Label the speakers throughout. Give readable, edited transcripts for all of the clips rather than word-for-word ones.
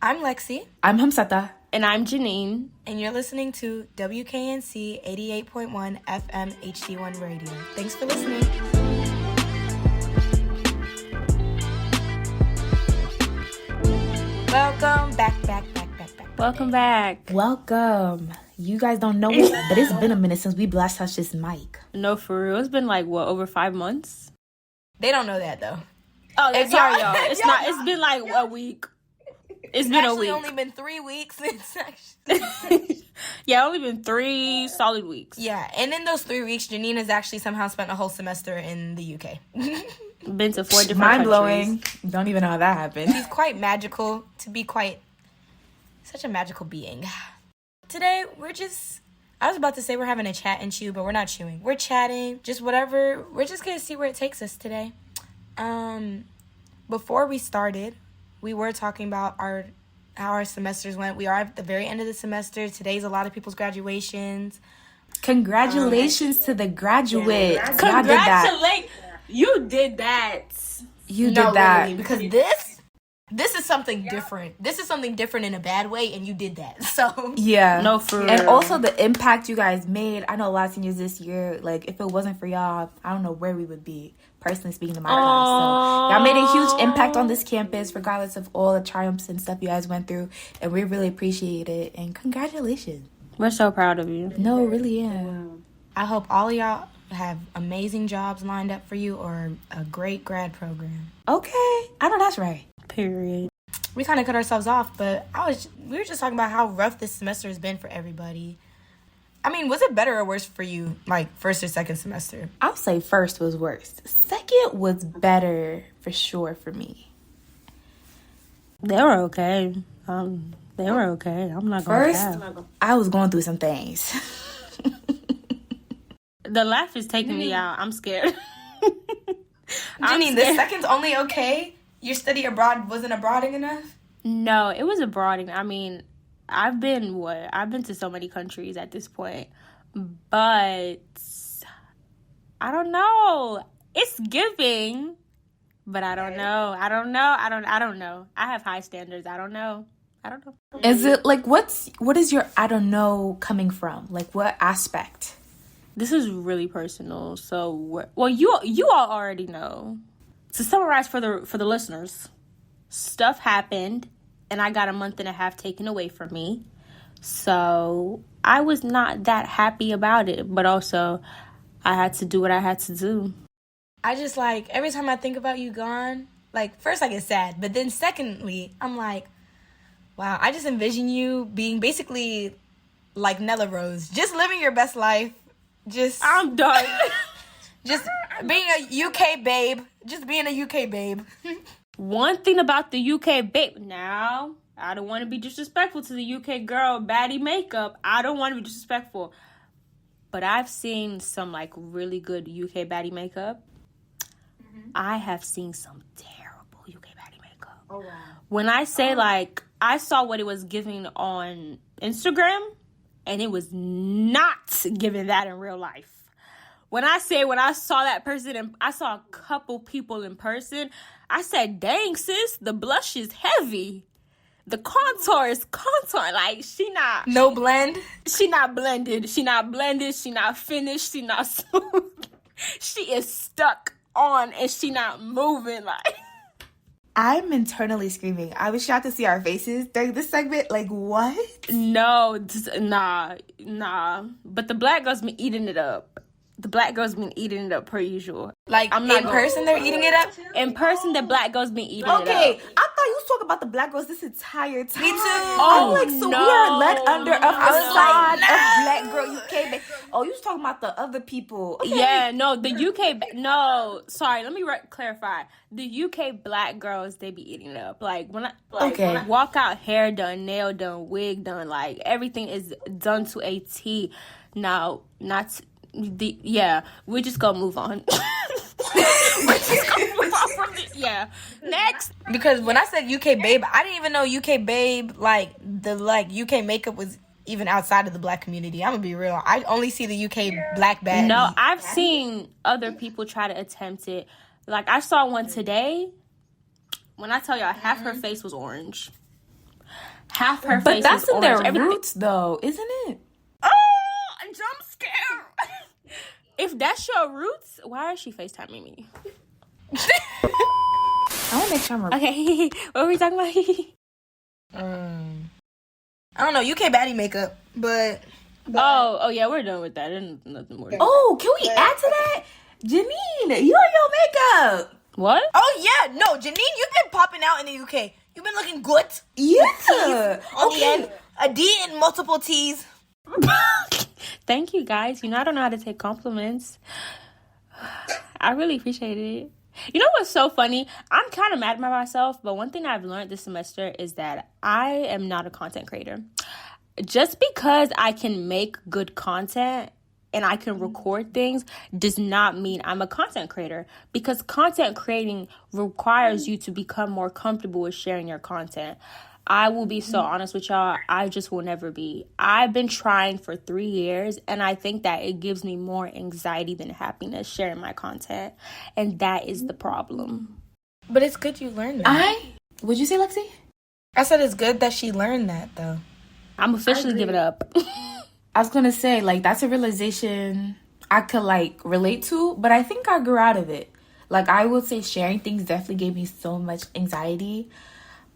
Speaker 1: I'm Lexi.
Speaker 2: I'm Hamsata.
Speaker 3: And I'm Jeanine.
Speaker 1: And you're listening to WKNC 88.1 FM HD1 Radio. Thanks for listening. Welcome back.
Speaker 3: Welcome back.
Speaker 2: Welcome. You guys don't know it, but it's been a minute since we blast touched this mic.
Speaker 3: No, for real. It's been like, over 5 months?
Speaker 1: They don't know that, though.
Speaker 3: Oh, sorry, y'all. It's been like a week. It's been a week.
Speaker 1: It's only been 3 weeks. It's actually...
Speaker 3: Yeah, only been 3 solid weeks.
Speaker 1: Yeah, and in those 3 weeks, Jeanine has actually somehow spent a whole semester in the UK.
Speaker 3: Been to 4 different
Speaker 2: Mind-blowing.
Speaker 3: countries.
Speaker 2: Don't even know how that happened.
Speaker 1: She's quite magical, to be quite... such a magical being. Today, I was about to say we're having a chat and chew, but we're not chewing. We're chatting, just whatever. We're just going to see where it takes us today. Before we started... we were talking about how our semesters went. We are at the very end of the semester. Today's a lot of people's graduations.
Speaker 2: Congratulations to the graduates.
Speaker 3: Yeah, congratulations. You did that.
Speaker 2: You did that.
Speaker 1: Really, because this is something different. This is something different in a bad way, and you did that. So
Speaker 2: yeah.
Speaker 3: No, for real.
Speaker 2: And also the impact you guys made. I know a lot of seniors this year, like, if it wasn't for y'all, I don't know where we would be. Personally speaking to my class. So y'all made a huge impact on this campus, regardless of all the triumphs and stuff you guys went through. And we really appreciate it. And congratulations.
Speaker 3: We're so proud of you.
Speaker 2: No, really, yeah.
Speaker 1: I hope all of y'all have amazing jobs lined up for you or a great grad program.
Speaker 2: Okay. I know that's right.
Speaker 3: Period.
Speaker 1: We kind of cut ourselves off, but we were just talking about how rough this semester has been for everybody. I mean, was it better or worse for you, like, first or second semester?
Speaker 2: I'll say first was worst. Second was better, for sure, for me.
Speaker 3: They were okay. I'm not going to
Speaker 2: First, I was going through some things.
Speaker 3: The laugh is taking me out. I'm scared.
Speaker 1: Jeanine, the second's only okay? Your study abroad wasn't abroading enough?
Speaker 3: No, it was abroading. I mean... I've been to so many countries at this point, but I don't know. It's giving, but I don't know. I don't know. I have high standards. I don't know.
Speaker 2: Is it like, what is your I don't know coming from? Like, what aspect?
Speaker 3: This is really personal. So, you all already know. To summarize for the listeners, stuff happened. And I got a month and a half taken away from me. So I was not that happy about it. But also, I had to do what I had to do.
Speaker 1: I just, like, every time I think about you gone, like, first I get sad. But then secondly, I'm like, wow, I just envision you being basically like Nella Rose. Just living your best life.
Speaker 3: I'm done.
Speaker 1: Just being a UK babe. Just being a UK babe.
Speaker 3: One thing about the UK babe, now, I don't want to be disrespectful to the UK girl, baddie makeup. I don't want to be disrespectful. But I've seen some, like, really good UK baddie makeup. Mm-hmm. I have seen some terrible UK baddie makeup. Oh, wow. When I say, like, I saw what it was giving on Instagram, and it was not giving that in real life. When I saw that person, and I saw a couple people in person, I said, dang, sis, the blush is heavy. The contour is contour. Like, she not...
Speaker 1: No blend?
Speaker 3: She not blended. She not blended. She not finished. She not smooth. She is stuck on, and she not moving. Like...
Speaker 2: I'm internally screaming. I was shocked to see our faces during this segment. Like, what?
Speaker 3: No, nah. But the black girls been eating it up. The black girls been eating it up per usual.
Speaker 1: Like, in person, they're eating it up?
Speaker 3: In person, the black girls been eating it up.
Speaker 2: Okay, I thought you was talking about the black girls this entire time.
Speaker 1: Me too.
Speaker 2: I'm like, so we are led under a facade of black girl UK. Oh, you was talking about the other people. Okay.
Speaker 3: Yeah, no, the UK... No, sorry, let me clarify. The UK black girls, they be eating it up. Like, when I walk out, hair done, nail done, wig done, like, everything is done to a T. Now, we're just gonna move on. Next.
Speaker 1: Because when I said UK babe, I didn't even know UK babe, like, the, like, UK makeup was even outside of the black community. I'm gonna be real. I only see the UK black bag.
Speaker 3: No, I've seen other people try to attempt it. Like, I saw one today. When I tell y'all, half her face was orange. half her
Speaker 2: But
Speaker 3: face
Speaker 2: that's
Speaker 3: is
Speaker 2: in their
Speaker 3: orange. Everything.
Speaker 2: roots, though, isn't it?
Speaker 3: Oh, I'm jump scared. If that's your roots, why is she FaceTiming me?
Speaker 2: I want to make sure I'm
Speaker 3: Okay, what were we talking about?
Speaker 1: I don't know, UK baddie makeup, but
Speaker 3: Oh yeah, we're done with that. There's nothing more.
Speaker 2: Oh, can we add to that? Jeanine, you and your makeup.
Speaker 3: What?
Speaker 1: oh yeah, no, Jeanine, you've been popping out in the UK. You've been looking good.
Speaker 2: Yeah.
Speaker 1: On the end, a D and multiple T's.
Speaker 3: Thank you, guys. You know I don't know how to take compliments. I really appreciate it. You know what's so funny? I'm kind of mad at myself, but one thing I've learned this semester is that I am not a content creator. Just because I can make good content and I can record things does not mean I'm a content creator, because content creating requires you to become more comfortable with sharing your content. I will be so honest with y'all, I just will never be. I've been trying for 3 years, and I think that it gives me more anxiety than happiness sharing my content, and that is the problem.
Speaker 1: But it's good you learned that.
Speaker 2: What'd you say, Lexi?
Speaker 1: I said it's good that she learned that, though.
Speaker 3: I'm officially giving up.
Speaker 2: I was gonna say, like, that's a realization I could, like, relate to, but I think I grew out of it. Like, I would say sharing things definitely gave me so much anxiety.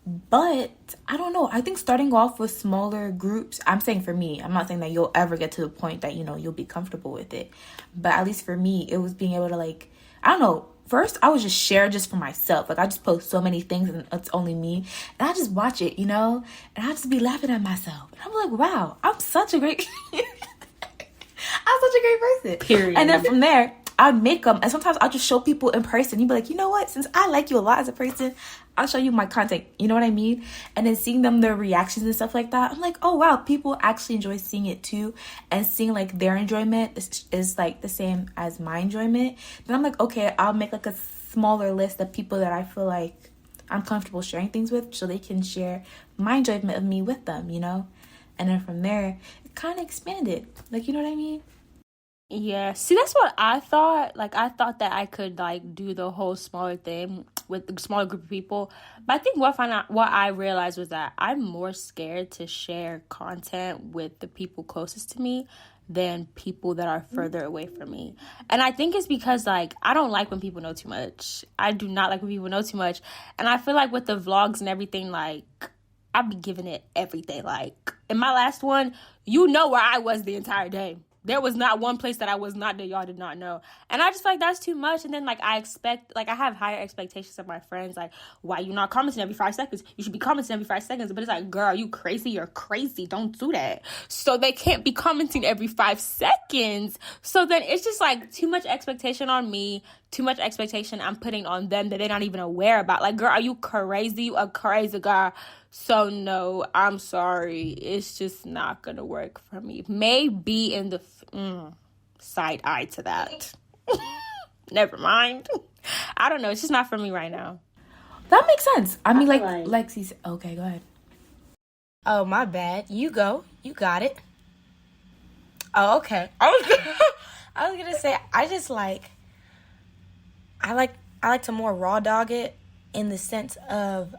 Speaker 2: But I don't know. I think starting off with smaller groups, I'm saying for me, I'm not saying that you'll ever get to the point that, you know, you'll be comfortable with it. But at least for me, it was being able to, like, I don't know. First, I would just share just for myself. Like, I just post so many things and it's only me. And I just watch it, you know? And I just be laughing at myself. And I'm like, wow, I'm such a great... I'm such a great person.
Speaker 3: Period.
Speaker 2: And then from there, I'd make them. And sometimes I'll just show people in person. You'd be like, you know what? Since I like you a lot as a person, I'll show you my content. You know what I mean? And then seeing them, their reactions and stuff like that, I'm like, oh, wow, people actually enjoy seeing it too. And seeing, like, their enjoyment is like, the same as my enjoyment. Then I'm like, okay, I'll make, like, a smaller list of people that I feel like I'm comfortable sharing things with so they can share my enjoyment of me with them, you know? And then from there, it kind of expanded. Like, you know what I mean?
Speaker 3: Yeah, see, that's what I thought. Like, I thought that I could, like, do the whole smaller thing with a smaller group of people. But I think what I realized was that I'm more scared to share content with the people closest to me than people that are further away from me. And I think it's because, like, I don't like when people know too much. I do not like when people know too much. And I feel like with the vlogs and everything, like, I'll be giving it everything. Like, in my last one, you know where I was the entire day. There was not one place that I was not that y'all did not know. And I just feel like that's too much. And then, like, I have higher expectations of my friends. Like, why you not commenting every 5 seconds? You should be commenting every 5 seconds. But it's like, girl, are you crazy? You're crazy. Don't do that. So they can't be commenting every 5 seconds. So then it's just, like, too much expectation on me. Too much expectation I'm putting on them that they're not even aware about. Like, girl, are you crazy? You a crazy guy. So, no, I'm sorry. It's just not going to work for me. Maybe in the side eye to that. Never mind. I don't know. It's just not for me right now.
Speaker 2: That makes sense. I mean, like Lexi's... Okay, go ahead.
Speaker 1: Oh, my bad. You go. You got it. Oh, okay. I was gonna say, I just like... I like to more raw dog it in the sense of...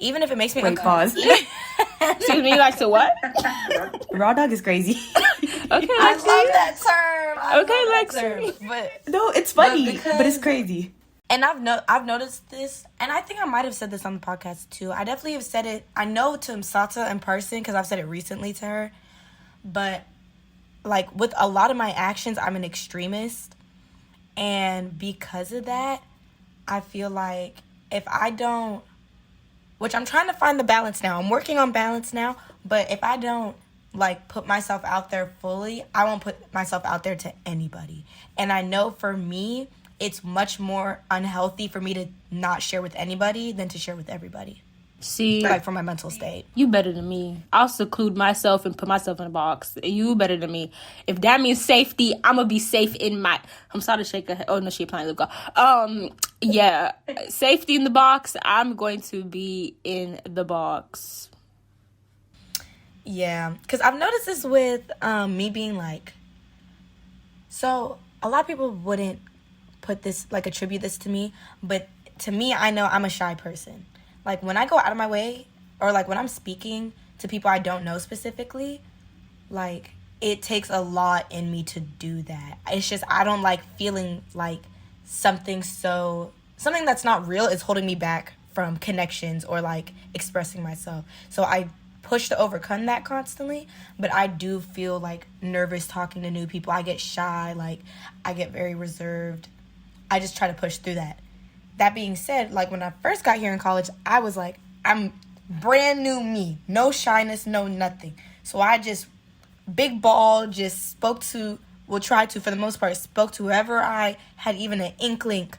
Speaker 1: Even if it makes me
Speaker 2: pause.
Speaker 3: Excuse me, you like to what?
Speaker 2: Raw dog is crazy.
Speaker 3: Okay,
Speaker 1: I love that term.
Speaker 3: Lexi.
Speaker 1: But
Speaker 2: no, it's funny, but it's crazy.
Speaker 1: And I've noticed this, and I think I might have said this on the podcast too. I definitely have said it. I know to Hamsata in person because I've said it recently to her. But like with a lot of my actions, I'm an extremist, and because of that, I feel like if I don't. Which I'm trying to find the balance now. I'm working on balance now. But if I don't, like, put myself out there fully, I won't put myself out there to anybody. And I know for me, it's much more unhealthy for me to not share with anybody than to share with everybody.
Speaker 3: See,
Speaker 1: like for my mental state.
Speaker 3: You better than me. I'll seclude myself and put myself in a box. You better than me. If that means safety, I'm gonna be safe in my... I'm sorry to shake her head. Oh, no, she applying lip gloss. Yeah. Safety in the box. I'm going to be in the box.
Speaker 1: Yeah. Because I've noticed this with me being like... So, a lot of people wouldn't put this, like, attribute this to me. But to me, I know I'm a shy person. Like, when I go out of my way, or, like, when I'm speaking to people I don't know specifically, like, it takes a lot in me to do that. It's just, I don't like feeling like something that's not real is holding me back from connections or, like, expressing myself. So I push to overcome that constantly, but I do feel, like, nervous talking to new people. I get shy, like, I get very reserved. I just try to push through that. That being said, like, when I first got here in college, I was like, I'm brand new me. No shyness, no nothing. So I just, big ball, just tried to, for the most part, spoke to whoever I had even an inkling,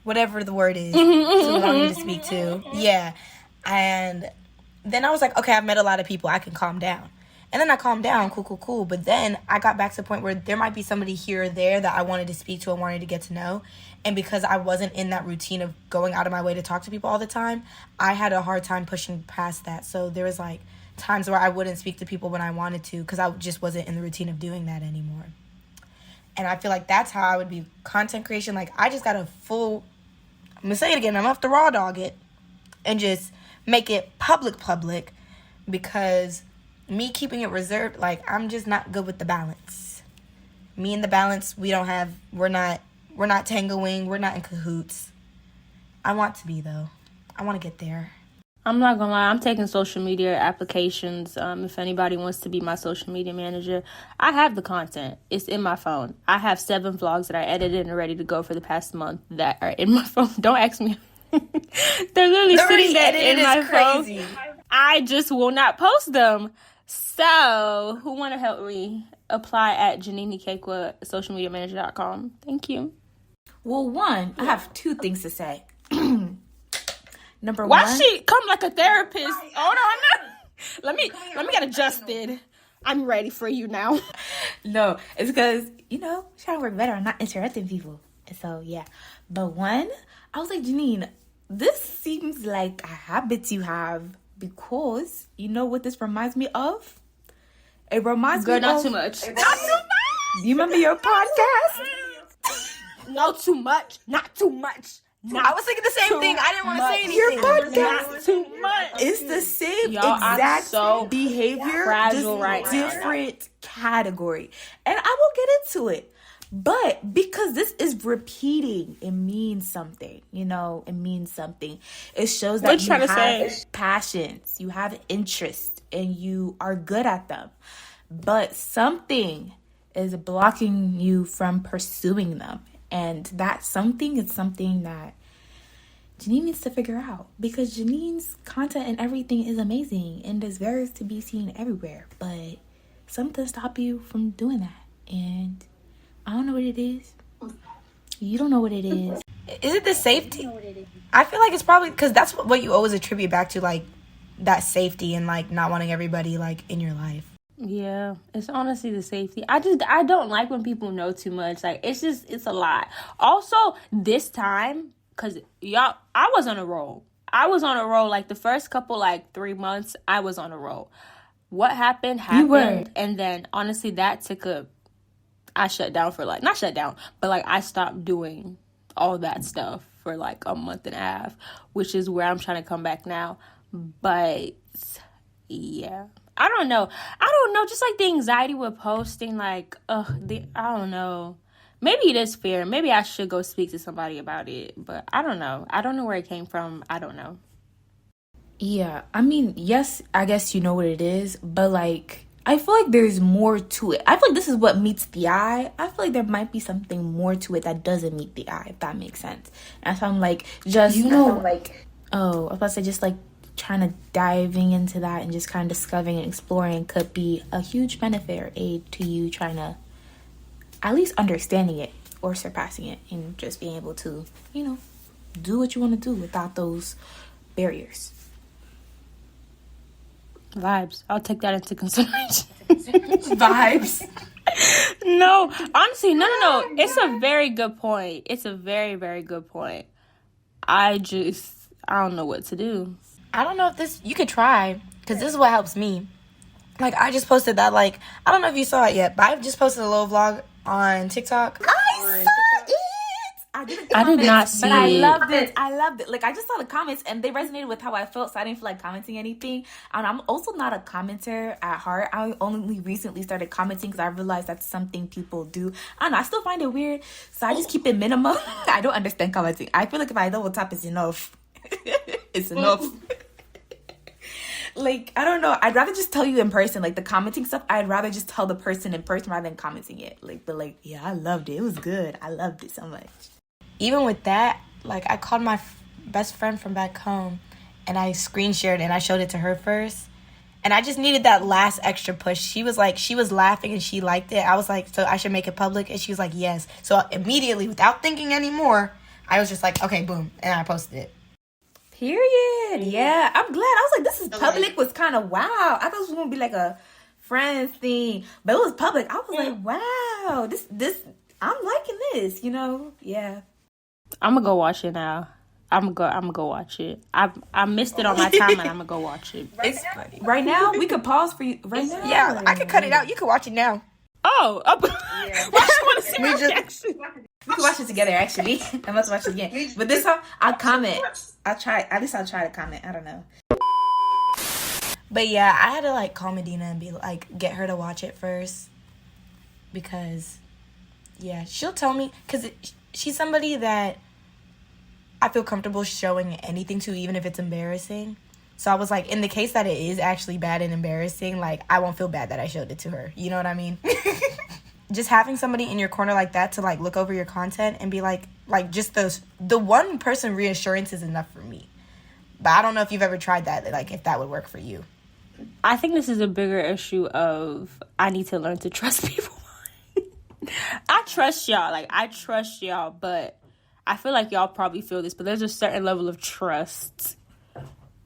Speaker 1: whatever the word is, to allow me to speak to. Yeah. And then I was like, okay, I've met a lot of people. I can calm down. And then I calmed down, cool. But then I got back to the point where there might be somebody here or there that I wanted to speak to and wanted to get to know. And because I wasn't in that routine of going out of my way to talk to people all the time, I had a hard time pushing past that. So there was, like, times where I wouldn't speak to people when I wanted to because I just wasn't in the routine of doing that anymore. And I feel like that's how I would be content creation. Like, I just got to I'm going to say it again, I'm going to have to raw dog it and just make it public because me keeping it reserved, like, I'm just not good with the balance. Me and the balance, we're not tangoing, we're not in cahoots. I want to be, though. I want to get there.
Speaker 3: I'm not gonna lie, I'm taking social media applications. If anybody wants to be my social media manager, I have the content. It's in my phone. I have 7 vlogs that I edited and are ready to go for the past month that are in my phone. Don't ask me. They're literally sitting there in my phone. I just will not post them. So, who want to help me? Apply at Jeanine Ikekhua, socialmediamanager.com. Thank you.
Speaker 2: Well, one, I have 2 things to say. Number
Speaker 3: Why
Speaker 2: one.
Speaker 3: she come like a therapist? Hold on. Let me get adjusted. I'm ready for you now.
Speaker 2: No, it's because, trying to work better. I'm not interrupting people. So, yeah. But one, I was like, Jeanine, this seems like a habit you have because you know what this reminds me of? It reminds me of...
Speaker 3: Not too much.
Speaker 2: Not too much. Do you remember your podcast?
Speaker 3: Not too much. Not too much.
Speaker 1: I was thinking the same thing. I didn't want to say anything.
Speaker 2: Your podcast.
Speaker 3: Not too much.
Speaker 2: It's the same
Speaker 3: exact
Speaker 2: behavior,
Speaker 3: fragile
Speaker 2: just
Speaker 3: right
Speaker 2: different category. And I will get into it. But because this is repeating, it means something. It means something. It shows that you have passions, you have interests, and you are good at them. But something is blocking you from pursuing them. And that something is something that Jeanine needs to figure out. Because Janine's content and everything is amazing and deserves to be seen everywhere. But something stop you from doing that. And I don't know what it is. You don't know what it is.
Speaker 1: Is it the safety? I feel like it's probably because that's what you always attribute back to, like, that safety and, like, not wanting everybody, like, in your life.
Speaker 3: Yeah, it's honestly the safety. I don't like when people know too much. Like, it's a lot. Also, this time, because y'all, I was on a roll. Like, the first couple, 3 months, I was on a roll. What happened.
Speaker 2: You were.
Speaker 3: And then, honestly, that I shut down for, not shut down, but, I stopped doing all that stuff for, a month and a half, which is where I'm trying to come back now. But, yeah. I don't know. Just, the anxiety with posting, I don't know. Maybe it is fear. Maybe I should go speak to somebody about it. But I don't know. I don't know where it came from. I don't know.
Speaker 2: Yeah. I mean, yes, I guess you know what it is. But, I feel like there's more to it. I feel like this is what meets the eye. I feel like there might be something more to it that doesn't meet the eye, if that makes sense. And so I'm I was about to say just, trying to diving into that and just kind of discovering and exploring could be a huge benefit or aid to you trying to at least understanding it or surpassing it and just being able to, do what you want to do without those barriers.
Speaker 3: Vibes. I'll take that into consideration.
Speaker 1: Vibes.
Speaker 3: No, honestly, no. It's a very good point. It's a very, very good point. I don't know what to do.
Speaker 1: I don't know if you could try, because this is what helps me. I just posted that, I don't know if you saw it yet, but I just posted a little vlog on TikTok.
Speaker 2: I saw it! I didn't.
Speaker 3: I did not see
Speaker 2: but I
Speaker 3: it.
Speaker 2: loved it. I loved it. Like I just saw the comments and they resonated with how I felt, so I didn't feel like commenting anything. And I'm also not a commenter at heart. I only recently started commenting because I realized that's something people do. I don't know. I still find it weird, so I just keep it minimum. I don't understand commenting. I feel like if I double tap, it's enough. It's enough. Like, I don't know. I'd rather just tell you in person. Like, the commenting stuff, I'd rather just tell the person in person rather than commenting it. Like, but like, yeah, I loved it. It was good. I loved it so much.
Speaker 1: Even with that, like, I called my best friend from back home, and I screen shared and I showed it to her first. And I just needed that last extra push. She was laughing and she liked it. I was like, so I should make it public? And she was like, yes. So immediately, without thinking anymore, I was just like, okay, boom. And I posted it.
Speaker 2: Period. Yeah, I'm glad. I was like, this is public. Was kind of wow. I thought it was gonna be like a friends thing, but it was public. I was like, wow, this. I'm liking this. You know, yeah.
Speaker 3: I'm gonna go watch it now. I'm gonna go watch it. I missed it on my timeline. I'm gonna go watch it.
Speaker 1: It's funny.
Speaker 2: Right now, we could pause for you. Right now,
Speaker 1: Yeah, I could cut it out. You could watch it now.
Speaker 3: Oh, I just want to see my reaction.
Speaker 2: We can watch it together. Actually, I must watch it again. But this time, I'll comment. I'll try. At least I'll try to comment. I don't know.
Speaker 1: But yeah, I had to like call Medina and be like, get her to watch it first, because yeah, she'll tell me, because she's somebody that I feel comfortable showing anything to, even if it's embarrassing. So I was like, in the case that it is actually bad and embarrassing, like, I won't feel bad that I showed it to her. You know what I mean? Just having somebody in your corner like that to, like, look over your content and be like just the one person reassurance is enough for me. But I don't know if you've ever tried that, like, if that would work for you.
Speaker 3: I think this is a bigger issue of I need to learn to trust people. I trust y'all, but I feel like y'all probably feel this, but there's a certain level of trust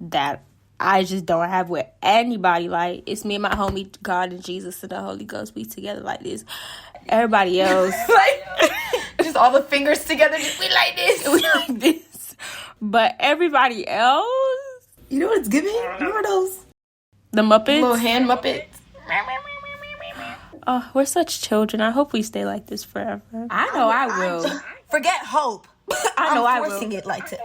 Speaker 3: that I just don't have with anybody. Like, it's me and my homie, God and Jesus and the Holy Ghost. We together like this. Everybody else,
Speaker 1: Like, just all the fingers together, just we like this.
Speaker 3: we like this. But everybody else,
Speaker 2: You know what it's giving? Remember those?
Speaker 3: the Muppets.
Speaker 1: Little hand Muppets.
Speaker 3: Oh, we're such children. I hope we stay like this forever.
Speaker 2: I know I will.
Speaker 1: Forget hope.
Speaker 2: I know I will.
Speaker 1: I'm forcing it like to.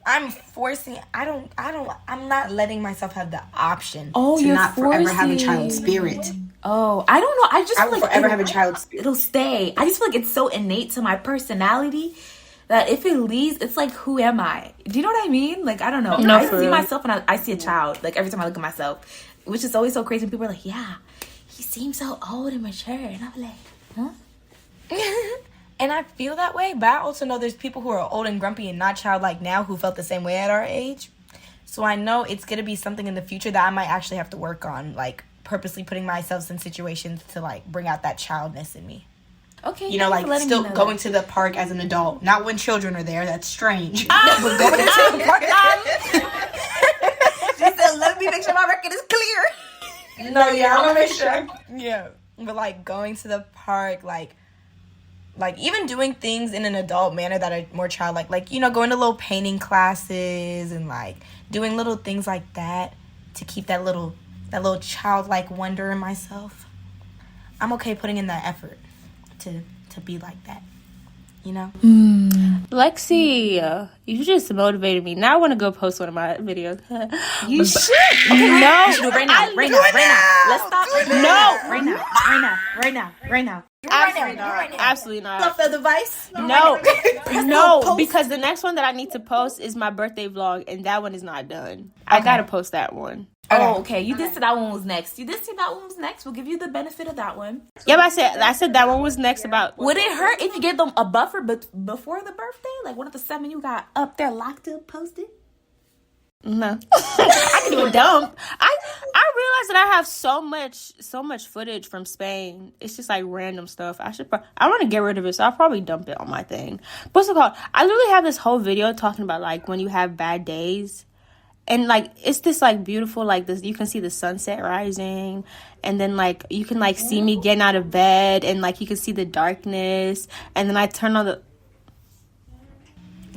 Speaker 1: I'm forcing. I'm not letting myself have the option to
Speaker 2: you're
Speaker 1: not forever have a
Speaker 2: forcing.
Speaker 1: child spirit.
Speaker 2: Oh, I don't know. I just
Speaker 1: I
Speaker 2: feel
Speaker 1: will
Speaker 2: like
Speaker 1: forever have a child spirit.
Speaker 2: it'll stay. I just feel like it's so innate to my personality that if it leaves, it's like, who am I? Do you know what I mean? Like, I don't know.
Speaker 3: No,
Speaker 2: I
Speaker 3: for
Speaker 2: see
Speaker 3: real.
Speaker 2: myself and I see a child. Like, every time I look at myself, which is always so crazy. People are like, yeah, he seems so old and mature. And I'm like, huh?
Speaker 1: And I feel that way, but I also know there's people who are old and grumpy and not childlike now who felt the same way at our age. So I know it's going to be something in the future that I might actually have to work on, like purposely putting myself in situations to like bring out that childness in me.
Speaker 2: Okay.
Speaker 1: You know, like
Speaker 2: letting
Speaker 1: still
Speaker 2: me know
Speaker 1: going
Speaker 2: that.
Speaker 1: to the park as an adult, not when children are there. That's strange. But going to the park.
Speaker 2: She said, let me make sure my record is clear.
Speaker 1: No, yeah, I want to make sure. Yeah, but like going to the park, like even doing things in an adult manner that are more childlike, like, you know, going to little painting classes and like doing little things like that to keep that little childlike wonder in myself. I'm okay putting in that effort to be like that, you know.
Speaker 3: Lexi, you just motivated me. Now I want to go post one of my videos.
Speaker 2: You should.
Speaker 3: Okay, no.
Speaker 2: You should do it right now. Right now. Let's stop.
Speaker 3: No.
Speaker 2: Right now.
Speaker 3: Absolutely not. Absolutely not.
Speaker 2: Off the device.
Speaker 3: No, because the next one that I need to post is my birthday vlog, and that one is not done. I gotta post that one.
Speaker 2: Oh, okay. You did say that one was next. We'll give you the benefit of that one.
Speaker 3: Yeah, but I said that one was next. About
Speaker 2: Would it hurt if you gave them a buffer before the birthday? Like one of the 7 you got up there locked up, posted?
Speaker 3: no, I can do a dump. I realized that I have so much footage from Spain. It's just like random stuff. I want to get rid of it, so I'll probably dump it on my thing. What's it called? I literally have this whole video talking about like when you have bad days. And, like, it's this, like, beautiful, like, this. You can see the sunset rising. And then, like, you can, like, see me getting out of bed. And, like, you can see the darkness. And then I turn on the...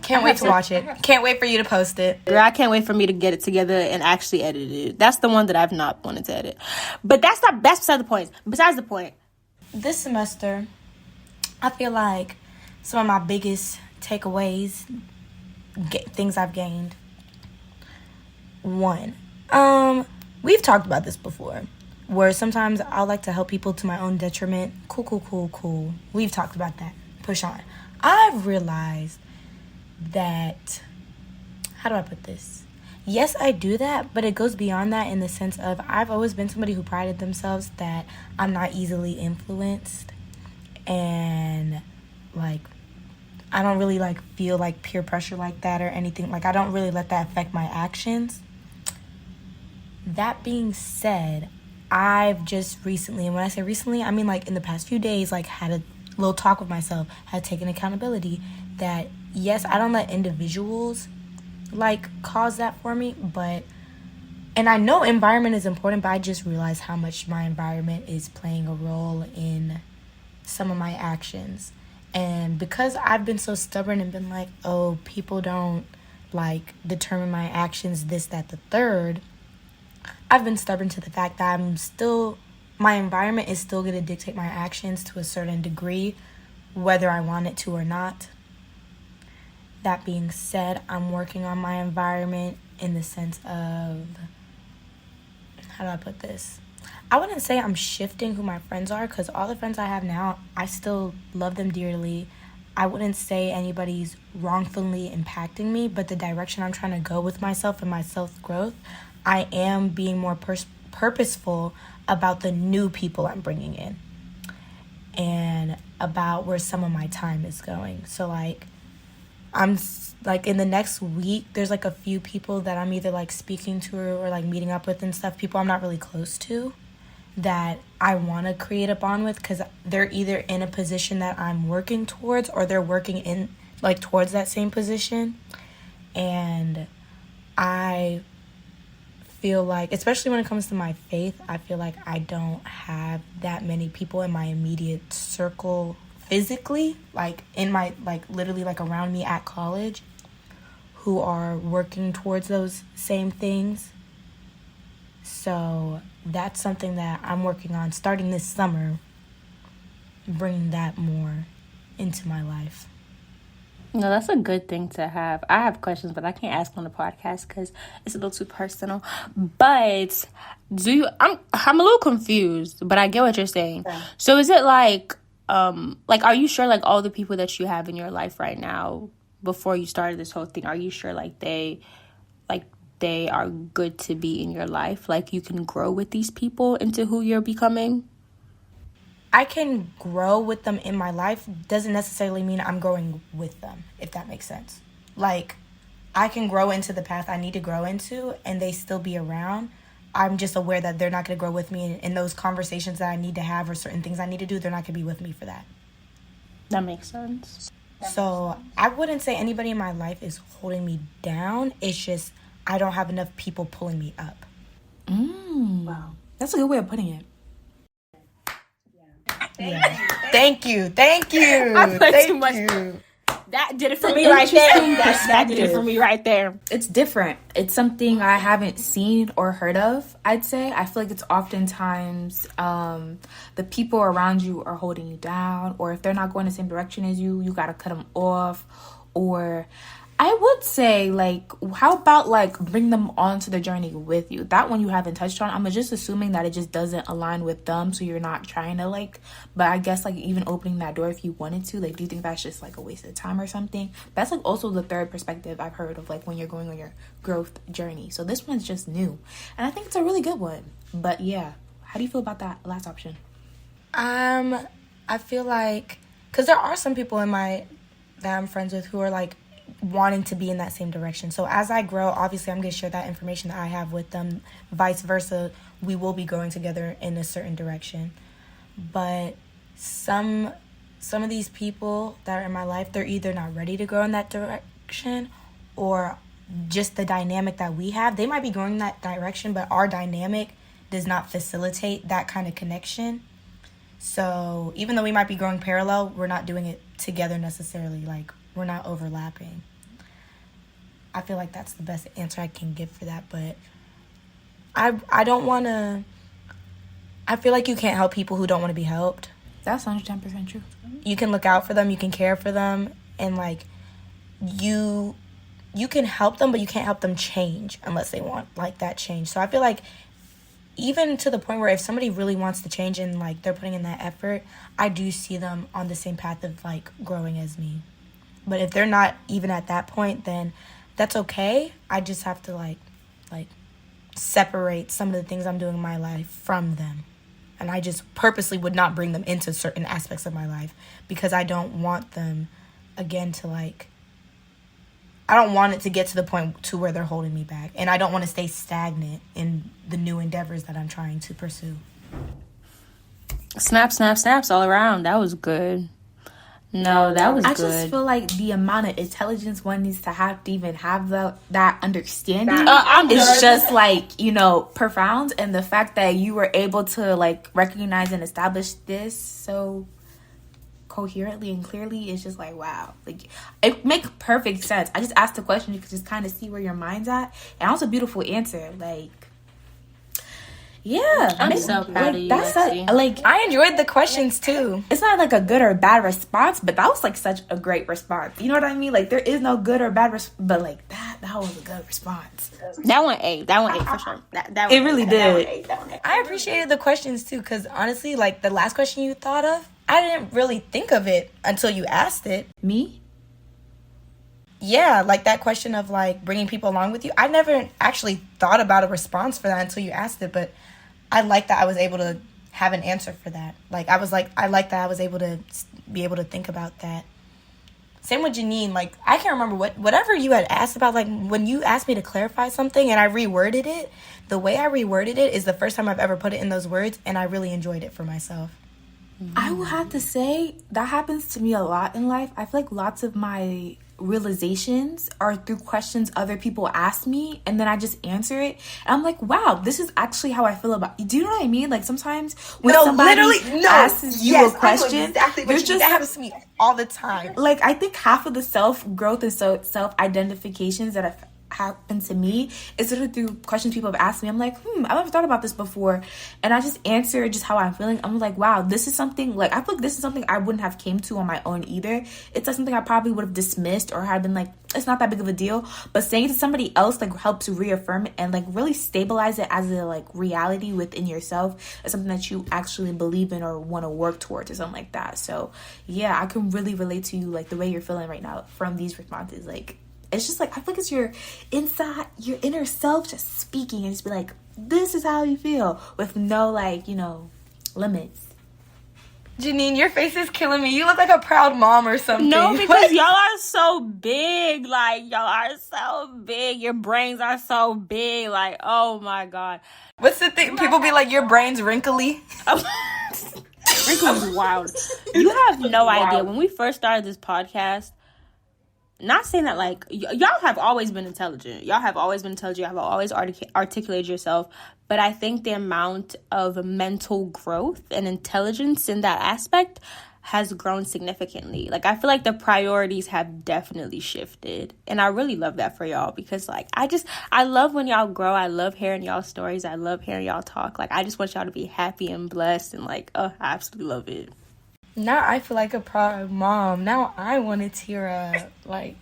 Speaker 1: Can't wait to watch it. Can't wait for you to post it.
Speaker 3: Girl, I can't wait for me to get it together and actually edit it. That's the one that I've not wanted to edit. But that's beside the point. Besides the point.
Speaker 1: This semester, I feel like some of my biggest takeaways, things I've gained. 1, we've talked about this before, where sometimes I like to help people to my own detriment. Cool. We've talked about that. Push on. I've realized that, how do I put this? Yes, I do that, but it goes beyond that in the sense of I've always been somebody who prided themselves that I'm not easily influenced, and like I don't really like feel like peer pressure like that or anything. Like I don't really let that affect my actions. That being said, I've just recently, and when I say recently, I mean like in the past few days, like had a little talk with myself, had taken accountability that yes, I don't let individuals like cause that for me, and I know environment is important, but I just realized how much my environment is playing a role in some of my actions. And because I've been so stubborn and been like, oh, people don't like determine my actions, this, that, the third, I've been stubborn to the fact that my environment is still going to dictate my actions to a certain degree, whether I want it to or not. That being said, I'm working on my environment in the sense of, how do I put this? I wouldn't say I'm shifting who my friends are, because all the friends I have now, I still love them dearly. I wouldn't say anybody's wrongfully impacting me, but the direction I'm trying to go with myself and my self-growth, I am being more purposeful about the new people I'm bringing in and about where some of my time is going. So like, I'm like in the next week, there's like a few people that I'm either like speaking to or like meeting up with and stuff, people I'm not really close to, that I want to create a bond with, because they're either in a position that I'm working towards or they're working in like towards that same position. And I feel like, especially when it comes to my faith, I feel like I don't have that many people in my immediate circle physically, like in my, like literally like around me at college, who are working towards those same things. So that's something that I'm working on starting this summer, bringing that more into my life.
Speaker 3: No, that's a good thing to have. I have questions, but I can't ask on the podcast because it's a little too personal. But I'm a little confused, but I get what you're saying. Yeah. So is it like are you sure like all the people that you have in your life right now, before you started this whole thing, are you sure like they are good to be in your life? Like you can grow with these people into who you're becoming?
Speaker 1: I can grow with them in my life doesn't necessarily mean I'm growing with them, if that makes sense. Like I can grow into the path I need to grow into and they still be around. I'm just aware that they're not going to grow with me in those conversations that I need to have or certain things I need to do. They're not going to be with me for that.
Speaker 3: That makes sense.
Speaker 1: So I wouldn't say anybody in my life is holding me down. It's just I don't have enough people pulling me up.
Speaker 2: Wow. That's a good way of putting it.
Speaker 1: Yeah. Thank you.
Speaker 3: I played too much. That did it for me right there. That did it for me right there.
Speaker 2: It's different. It's something I haven't seen or heard of, I'd say. I feel like it's oftentimes the people around you are holding you down, or if they're not going the same direction as you, you got to cut them off. Or I would say, like, how about, like, bring them onto the journey with you? That one you haven't touched on. I'm just assuming that it just doesn't align with them, so you're not trying to, like, but I guess, like, even opening that door if you wanted to, like, do you think that's just, like, a waste of time or something? That's, like, also the third perspective I've heard of, like, when you're going on your growth journey. So this one's just new, and I think it's a really good one. But, yeah, how do you feel about that last option?
Speaker 1: I feel like, because there are some people that I'm friends with who are, like, wanting to be in that same direction. So as I grow, obviously I'm going to share that information that I have with them. Vice versa, we will be growing together in a certain direction. But some of these people that are in my life, they're either not ready to grow in that direction, or just the dynamic that we have. They might be going in that direction, but our dynamic does not facilitate that kind of connection. So even though we might be growing parallel, we're not doing it together necessarily. Like, we're not overlapping. I feel like that's the best answer I can give for that. But I don't want to... I feel like you can't help people who don't want to be helped.
Speaker 2: That's 110% true.
Speaker 1: You can look out for them. You can care for them. And, like, you can help them, but you can't help them change unless they want like that change. So I feel like even to the point where if somebody really wants to change and like they're putting in that effort, I do see them on the same path of like growing as me. But if they're not even at that point, then that's okay. I just have to like separate some of the things I'm doing in my life from them. And I just purposely would not bring them into certain aspects of my life because I don't want them, again, to like, I don't want it to get to the point to where they're holding me back. And I don't want to stay stagnant in the new endeavors that I'm trying to pursue.
Speaker 3: Snap, snap, snaps all around. That was good. No, that was good.
Speaker 2: I just feel like the amount of intelligence one needs to have to even have that understanding is just like, you know, profound. And the fact that you were able to like recognize and establish this so coherently and clearly is just like, wow. Like, it makes perfect sense. I just asked the question, you could just kind of see where your mind's at. And also beautiful answer. Like, yeah,
Speaker 3: I'm so proud of you.
Speaker 2: That's like
Speaker 1: I enjoyed the questions too.
Speaker 2: It's not like a good or bad response, but that was like such a great response. You know what I mean? Like there is no good or bad but like that was a good response.
Speaker 3: That one A for sure. That
Speaker 2: it really did.
Speaker 1: I appreciated the questions too, because honestly, like the last question you thought of, I didn't really think of it until you asked it.
Speaker 2: Me?
Speaker 1: Yeah, like that question of like bringing people along with you. I never actually thought about a response for that until you asked it, but I like that I was able to have an answer for that. Like, I like that I was able to be able to think about that. Same with Jeanine. Like, I can't remember whatever you had asked about, like, when you asked me to clarify something and I reworded it, the way I reworded it is the first time I've ever put it in those words, and I really enjoyed it for myself.
Speaker 2: I will have to say, that happens to me a lot in life. I feel like lots of my realizations are through questions other people ask me, and then I just answer it, and I'm like, wow, this is actually how I feel about you. Do you know what I mean? Like sometimes when somebody asks you a question,
Speaker 1: exactly what that happens to me all the time.
Speaker 2: Like, I think half of the self-growth and self-identifications that have happened to me is sort of through questions people have asked me. I'm like, I've never thought about this before, and I just answer just how I'm feeling. I'm like, wow, this is something, like, I feel like this is something I wouldn't have came to on my own either. It's like something I probably would have dismissed or had been like, it's not that big of a deal, but saying it to somebody else like helps reaffirm it and like really stabilize it as a like reality within yourself, as something that you actually believe in or want to work towards or something like that. So yeah, I can really relate to you, like the way you're feeling right now from these responses. Like, it's just like, I feel like it's your inner self just speaking and just be like, this is how you feel, with no like, you know, limits.
Speaker 1: Jeanine, your face is killing me. You look like a proud mom or something.
Speaker 3: No, because y'all are so big. Like, y'all are so big. Your brains are so big. Like, oh my God.
Speaker 1: What's the thing? People be like, your brain's wrinkly.
Speaker 3: Wrinkly is wild. You have no idea. When we first started this podcast, not saying that, like, y'all have always been intelligent. Y'all have always articulated yourself. But I think the amount of mental growth and intelligence in that aspect has grown significantly. Like, I feel like the priorities have definitely shifted. And I really love that for y'all because, like, I love when y'all grow. I love hearing y'all stories. I love hearing y'all talk. Like, I just want y'all to be happy and blessed. And, like, I absolutely love it.
Speaker 1: Now I feel like a proud mom. Now I want to tear up. Like,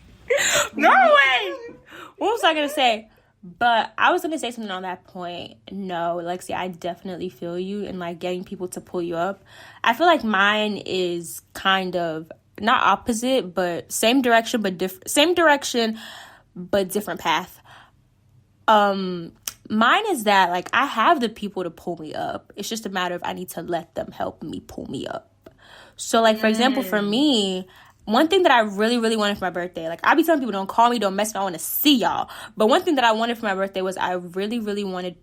Speaker 3: no way. What was I gonna say? But I was gonna say something on that point. No, Alexia, I definitely feel you in like getting people to pull you up. I feel like mine is kind of not opposite, but same direction, but different path. Mine is that like I have the people to pull me up. It's just a matter of I need to let them help me pull me up. So, like, for example, for me, one thing that I really, really wanted for my birthday, like, I be telling people, don't call me, don't mess me, I want to see y'all. But one thing that I wanted for my birthday was I really, really wanted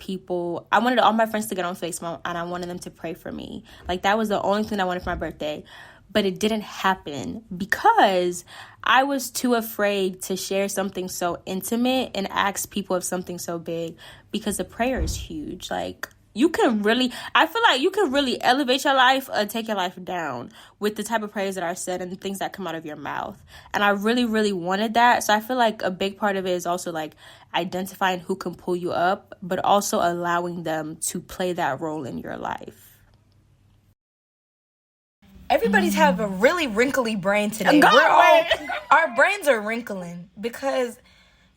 Speaker 3: all my friends to get on Facebook, and I wanted them to pray for me. Like, that was the only thing I wanted for my birthday. But it didn't happen because I was too afraid to share something so intimate and ask people of something so big because the prayer is huge. Like, I feel like you can really elevate your life or take your life down with the type of prayers that are said and the things that come out of your mouth. And I really, really wanted that. So I feel like a big part of it is also like identifying who can pull you up, but also allowing them to play that role in your life.
Speaker 1: Everybody's have a really wrinkly brain today. Our brains are wrinkling because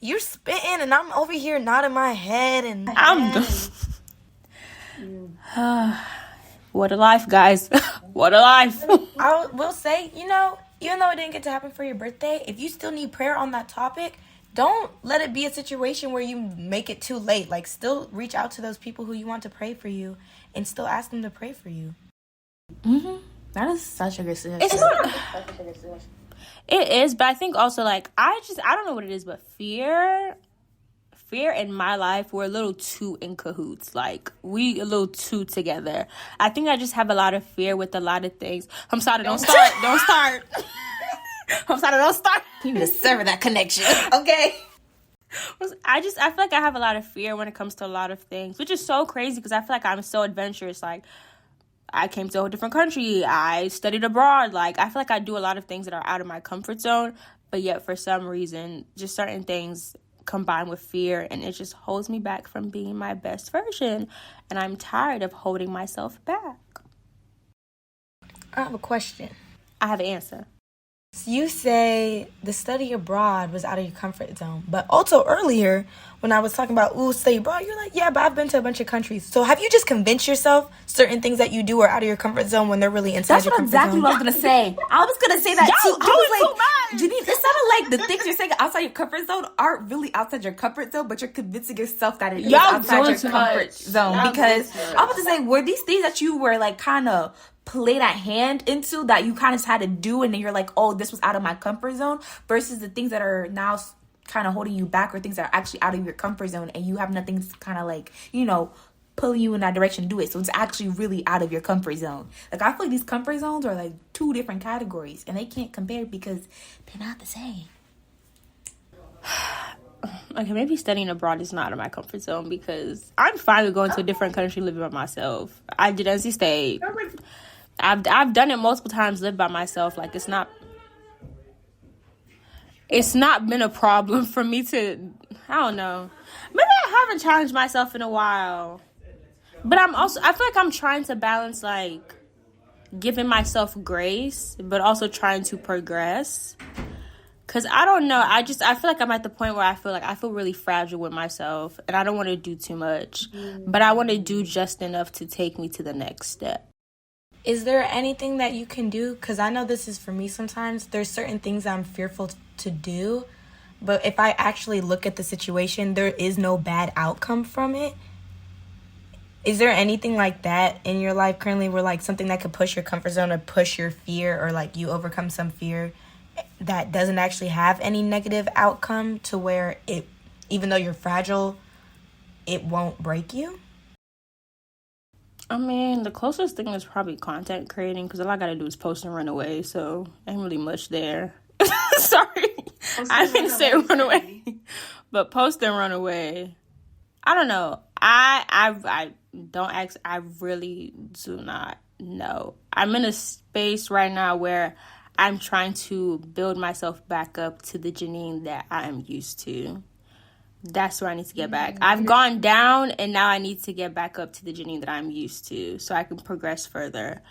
Speaker 1: you're spitting and I'm over here nodding my head and
Speaker 3: what a life, guys. What a life.
Speaker 1: I will say, you know, even though it didn't get to happen for your birthday, if you still need prayer on that topic, don't let it be a situation where you make it too late. Like, still reach out to those people who you want to pray for you and still ask them to pray for you.
Speaker 2: Mm-hmm. That is such a good suggestion.
Speaker 3: It's not. It is, but I think also, like, I don't know what it is, but fear in my life, we're a little too in cahoots. Like, we a little too together. I think I just have a lot of fear with a lot of things. Hamsata, don't start. Don't start. Hamsata, don't start.
Speaker 2: You need to sever that connection, okay?
Speaker 3: I feel like I have a lot of fear when it comes to a lot of things, which is so crazy because I feel like I'm so adventurous. Like, I came to a different country. I studied abroad. Like, I feel like I do a lot of things that are out of my comfort zone, but yet for some reason, just certain things combined with fear, and it just holds me back from being my best version, and I'm tired of holding myself back.
Speaker 1: I have a question.
Speaker 3: I have an answer.
Speaker 1: So you say the study abroad was out of your comfort zone, but also earlier when I was talking about study abroad, you're like, yeah, but I've been to a bunch of countries. So have you just convinced yourself certain things that you do are out of your comfort zone when they're really inside your comfort zone?
Speaker 2: That's exactly what I was gonna say. I was gonna say that too. I was like, Jeanine, it sounded like the things you're saying outside your comfort zone aren't really outside your comfort zone, but you're convincing yourself that it is outside your comfort zone. Because I was about to say, were these things that you were like kind of played a hand into that you kind of had to do, and then you're like, oh, this was out of my comfort zone, versus the things that are now kind of holding you back, or things that are actually out of your comfort zone and you have nothing to kind of like, you know, pulling you in that direction to do it. So it's actually really out of your comfort zone. Like, I feel like these comfort zones are like two different categories and they can't compare because they're not the same.
Speaker 3: Okay, maybe studying abroad is not in my comfort zone because I'm fine with going to a different country living by myself. I did NC State. I've done it multiple times, lived by myself. Like, it's not been a problem for me to, I don't know. Maybe I haven't challenged myself in a while. But I feel like I'm trying to balance, like, giving myself grace, but also trying to progress. Because I don't know. I feel like I'm at the point where I feel really fragile with myself. And I don't want to do too much. But I want to do just enough to take me to the next step.
Speaker 1: Is there anything that you can do? Because I know this is for me sometimes. There's certain things I'm fearful to do. But if I actually look at the situation, there is no bad outcome from it. Is there anything like that in your life currently where, like, something that could push your comfort zone or push your fear, or, like, you overcome some fear that doesn't actually have any negative outcome to where it, even though you're fragile, it won't break you?
Speaker 3: I mean, the closest thing is probably content creating, because all I gotta do is post and run away, so ain't really much there. Sorry, I didn't say run away, but post and run away. I don't know. I don't ask. I really do not know. I'm in a space right now where I'm trying to build myself back up to the Jeanine that I am used to. That's where I need to get back. I've gone down, and now I need to get back up to the Jeanine that I'm used to so I can progress further.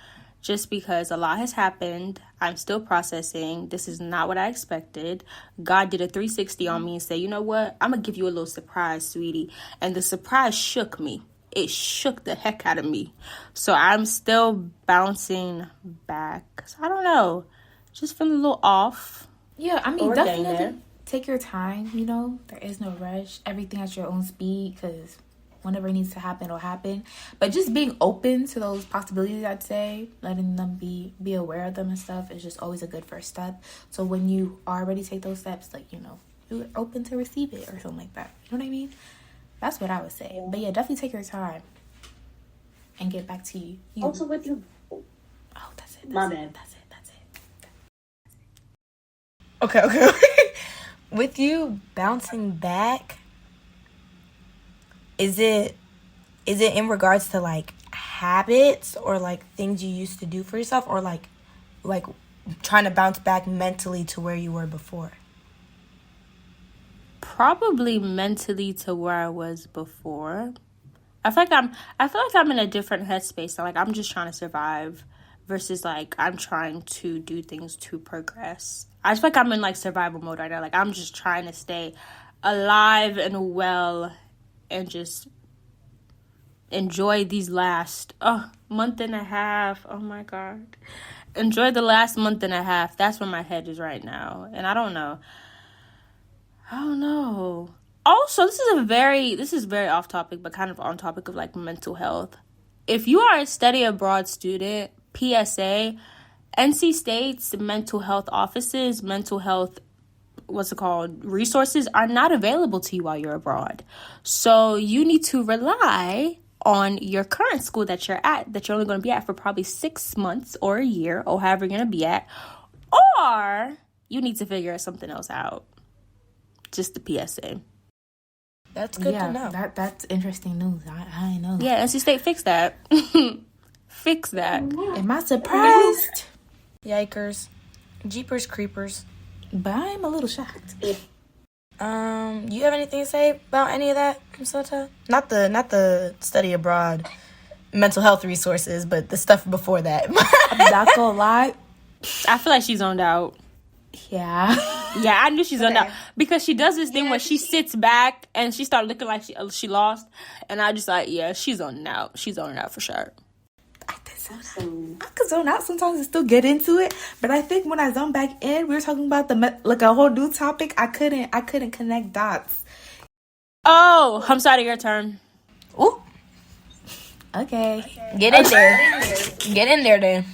Speaker 3: Just because a lot has happened, I'm still processing. This is not what I expected. God did a 360 on me and said, you know what? I'm going to give you a little surprise, sweetie. And the surprise shook me. It shook the heck out of me. So I'm still bouncing back. I don't know. Just feeling a little off.
Speaker 2: Yeah, I mean, definitely take your time, you know. There is no rush. Everything at your own speed, because whenever it needs to happen, it'll happen. But just being open to those possibilities, I'd say, letting them be aware of them and stuff is just always a good first step. So when you already take those steps, like, you know, you're open to receive it or something like that. You know what I mean? That's what I would say. But yeah, definitely take your time and get back to you.
Speaker 4: Also with you.
Speaker 2: Oh, that's it.
Speaker 4: My bad.
Speaker 2: That's it.
Speaker 1: Okay. With you bouncing back, is it in regards to, like, habits or, like, things you used to do for yourself, or like trying to bounce back mentally to where you were before?
Speaker 3: Probably mentally to where I was before. I feel like I'm in a different headspace. Like, I'm just trying to survive versus like I'm trying to do things to progress. I just feel like I'm in like survival mode right now. Like I'm just trying to stay alive and well and just enjoy these last month and a half. Oh my God. Enjoy the last month and a half. That's where my head is right now. And I don't know. Also, this is very off topic, but kind of on topic of like mental health. If you are a study abroad student, PSA, NC State's mental health offices, mental health, resources are not available to you while you're abroad. So you need to rely on your current school that you're at, that you're only going to be at for probably 6 months or a year, or however you're going to be at, or you need to figure something else out. Just the PSA.
Speaker 1: That's good to know.
Speaker 2: That's interesting news. I know.
Speaker 3: Yeah, NC State, fix that. Fix that.
Speaker 2: Am I surprised?
Speaker 1: Yikers. Jeepers creepers.
Speaker 2: But I'm a little shocked.
Speaker 1: You have anything to say about any of that, Hamsata? Not the study abroad mental health resources, but the stuff before that.
Speaker 2: I'm not gonna lie.
Speaker 3: I feel like she's zoned out.
Speaker 2: Yeah.
Speaker 3: Yeah, I knew she's zoned out. Because she does this thing where she sits back and she started looking like she lost. And I just like, yeah, she's zoning out. She's zoning out for sure.
Speaker 2: I could zone out sometimes and still get into it, but I think when I zone back in, we were talking about a whole new topic. I couldn't connect dots.
Speaker 3: Oh, Hamsata, your turn.
Speaker 2: Ooh. Okay.
Speaker 1: Get in there. Get in there, then.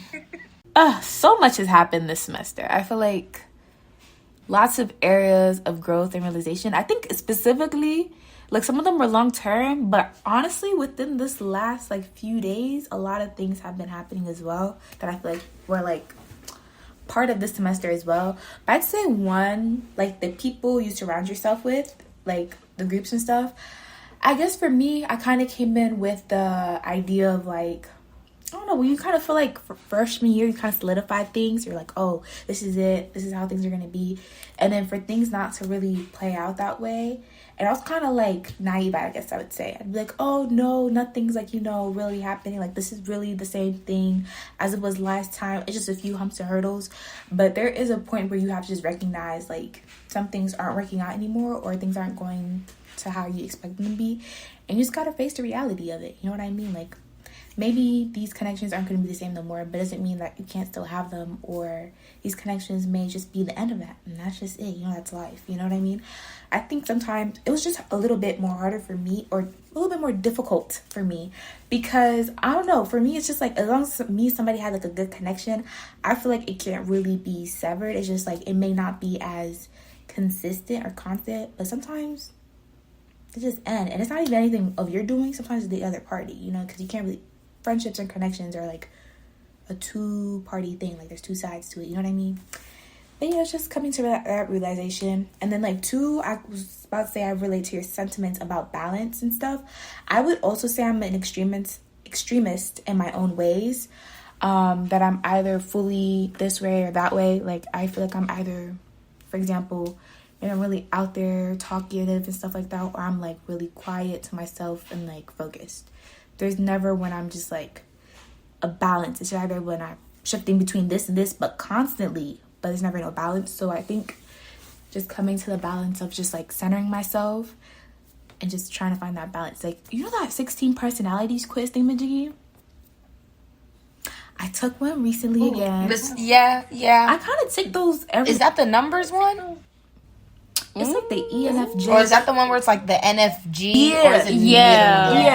Speaker 2: So much has happened this semester. I feel like lots of areas of growth and realization. I think specifically, like some of them were long term, but honestly, within this last like few days, a lot of things have been happening as well that I feel like were like part of this semester as well. But I'd say one, like the people you surround yourself with, like the groups and stuff. I guess for me, I kind of came in with the idea of like, I don't know, when you kind of feel like for freshman year, you kind of solidify things. You're like, oh, this is it. This is how things are going to be. And then for things not to really play out that way. And I was kind of like naive, I guess I would say. I'd be like, oh, no, nothing's like, really happening. Like, this is really the same thing as it was last time. It's just a few humps and hurdles. But there is a point where you have to just recognize, like, some things aren't working out anymore or things aren't going to how you expect them to be. And you just got to face the reality of it. You know what I mean? Like, maybe these connections aren't going to be the same no more, but it doesn't mean that you can't still have them, or these connections may just be the end of that, and that's just it. That's life. You know what I mean? I think sometimes it was just a little bit more harder for me, or a little bit more difficult for me, because I don't know, for me it's just like, as long as somebody had like a good connection, I feel like it can't really be severed. It's just like, it may not be as consistent or constant, but sometimes it just end, and it's not even anything of your doing. Sometimes it's the other party, because you can't really, friendships and connections are like a two-party thing. Like, there's two sides to it. You know what I mean? But yeah, it's just coming to that realization. And then like two, I was about to say I relate to your sentiments about balance and stuff. I would also say I'm an extremist in my own ways. That I'm either fully this way or that way. Like, I feel like I'm either, for example, I'm really out there talkative and stuff like that, or I'm like really quiet to myself and like focused. There's never when I'm just like a balance. It's either when I'm shifting between this and this, but constantly, but there's never no balance. So I think just coming to the balance of just like centering myself and just trying to find that balance. Like, that 16 personalities quiz thingamajiggy? I took one recently again.
Speaker 1: Yeah.
Speaker 2: I kind of take those every...
Speaker 1: Is that the numbers one?
Speaker 2: It's like the ENFJ.
Speaker 1: Or is that the one where it's like the NFG?
Speaker 2: Yeah.
Speaker 1: Or is it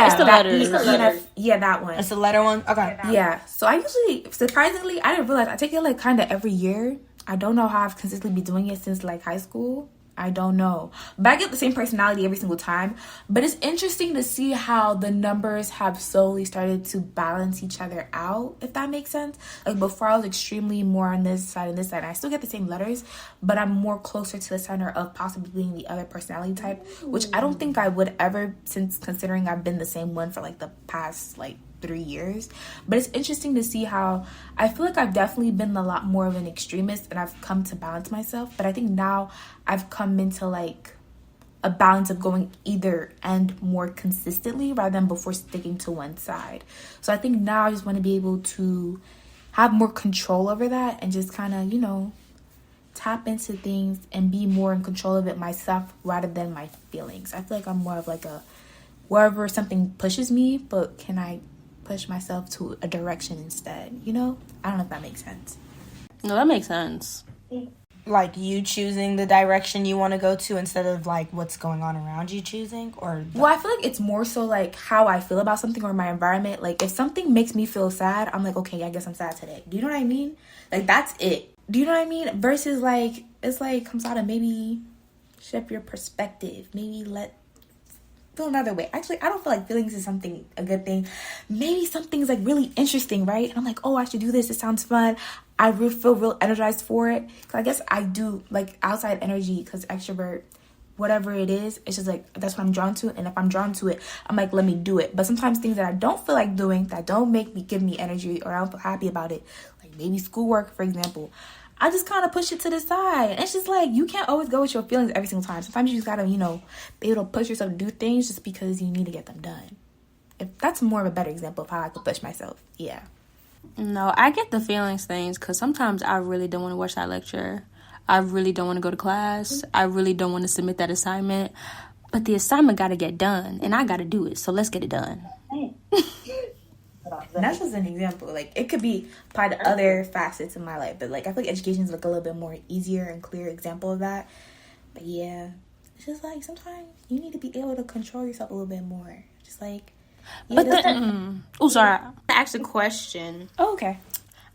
Speaker 3: It's the letters.
Speaker 2: Yeah, that one.
Speaker 1: It's the letter one? Okay.
Speaker 2: Yeah. So I usually, surprisingly, I didn't realize, I take it like kind of every year. I don't know how I've consistently been doing it since like high school. I don't know. But I get the same personality every single time. But it's interesting to see how the numbers have slowly started to balance each other out, if that makes sense. Like, before I was extremely more on this side and this side. And I still get the same letters, but I'm more closer to the center of possibly being the other personality type, which I don't think I would ever, since considering I've been the same one for like the past like 3 years. But it's interesting to see how I feel like I've definitely been a lot more of an extremist, and I've come to balance myself. But I think now I've come into like a balance of going either end more consistently rather than before sticking to one side. So I think now I just want to be able to have more control over that and just kind of, you know, tap into things and be more in control of it myself rather than my feelings. I feel like I'm more of like a wherever something pushes me, but can I push myself to a direction instead, you know? I don't know if that makes sense.
Speaker 3: No, that makes sense.
Speaker 1: Like you choosing the direction you want to go to instead of like what's going on around you choosing, or
Speaker 2: well, I feel like it's more so like how I feel about something or my environment. Like if something makes me feel sad, I'm like, okay, I guess I'm sad today. Do you know what I mean? Like that's it. Do you know what I mean? Versus like it's like Hamsata, maybe shift your perspective, maybe feel another way. Actually, I don't feel like feelings is a good thing. Maybe something's like really interesting, right? And I'm like, oh, I should do this. It sounds fun. I really feel real energized for it. Cause I guess I do like outside energy, because extrovert, whatever it is, it's just like that's what I'm drawn to. And if I'm drawn to it, I'm like, let me do it. But sometimes things that I don't feel like doing, that don't give me energy, or I don't feel happy about it, like maybe schoolwork, for example, I just kind of push it to the side. And it's just like, you can't always go with your feelings every single time. Sometimes you just gotta, you know, be able to push yourself to do things just because you need to get them done. If that's more of a better example of how I could push myself. Yeah.
Speaker 3: No, I get the feelings things because sometimes I really don't want to watch that lecture. I really don't want to go to class. I really don't want to submit that assignment. But the assignment got to get done, and I got to do it. So let's get it done.
Speaker 2: That's just an example. Like, it could be applied to other facets of my life. But, like, I feel like education is, like, a little bit more easier and clear example of that. But, yeah. It's just, like, sometimes you need to be able to control yourself a little bit more. Just, like...
Speaker 3: But then... Oh, sorry. I asked a question.
Speaker 2: Oh, okay.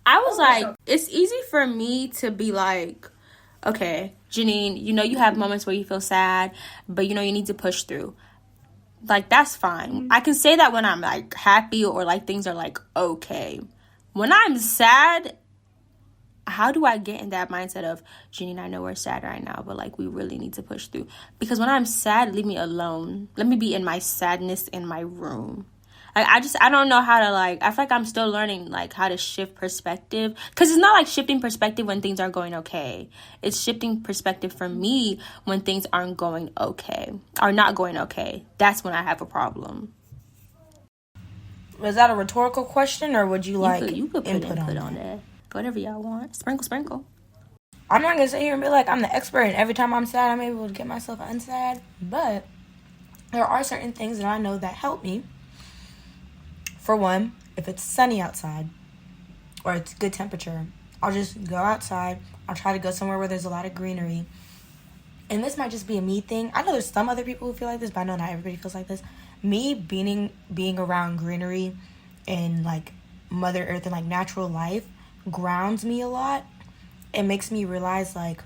Speaker 3: I was like, it's easy for me to be like, okay, Jeanine, you know you have moments where you feel sad, but you know you need to push through. Like, that's fine. I can say that when I'm, like, happy or, like, things are, like, okay. When I'm sad, how do I get in that mindset of, Jeanine, I know we're sad right now, but, like, we really need to push through? Because when I'm sad, leave me alone. Let me be in my sadness in my room. Like, I don't know how to, like, I feel like I'm still learning, like, how to shift perspective. Because it's not, like, shifting perspective when things are going okay. It's shifting perspective for me when things aren't going okay. Or not going okay. That's when I have a problem.
Speaker 1: Was that a rhetorical question, or would you like
Speaker 3: you could put
Speaker 1: input
Speaker 3: on that? Whatever y'all want. Sprinkle.
Speaker 1: I'm not going to sit here and be like, I'm the expert, and every time I'm sad, I'm able to get myself unsad. But there are certain things that I know that help me. For one, if it's sunny outside or it's good temperature, I'll just go outside. I'll try to go somewhere where there's a lot of greenery. And this might just be a me thing. I know there's some other people who feel like this, but I know not everybody feels like this. Me being around greenery and, like, Mother Earth and, like, natural life grounds me a lot. It makes me realize, like,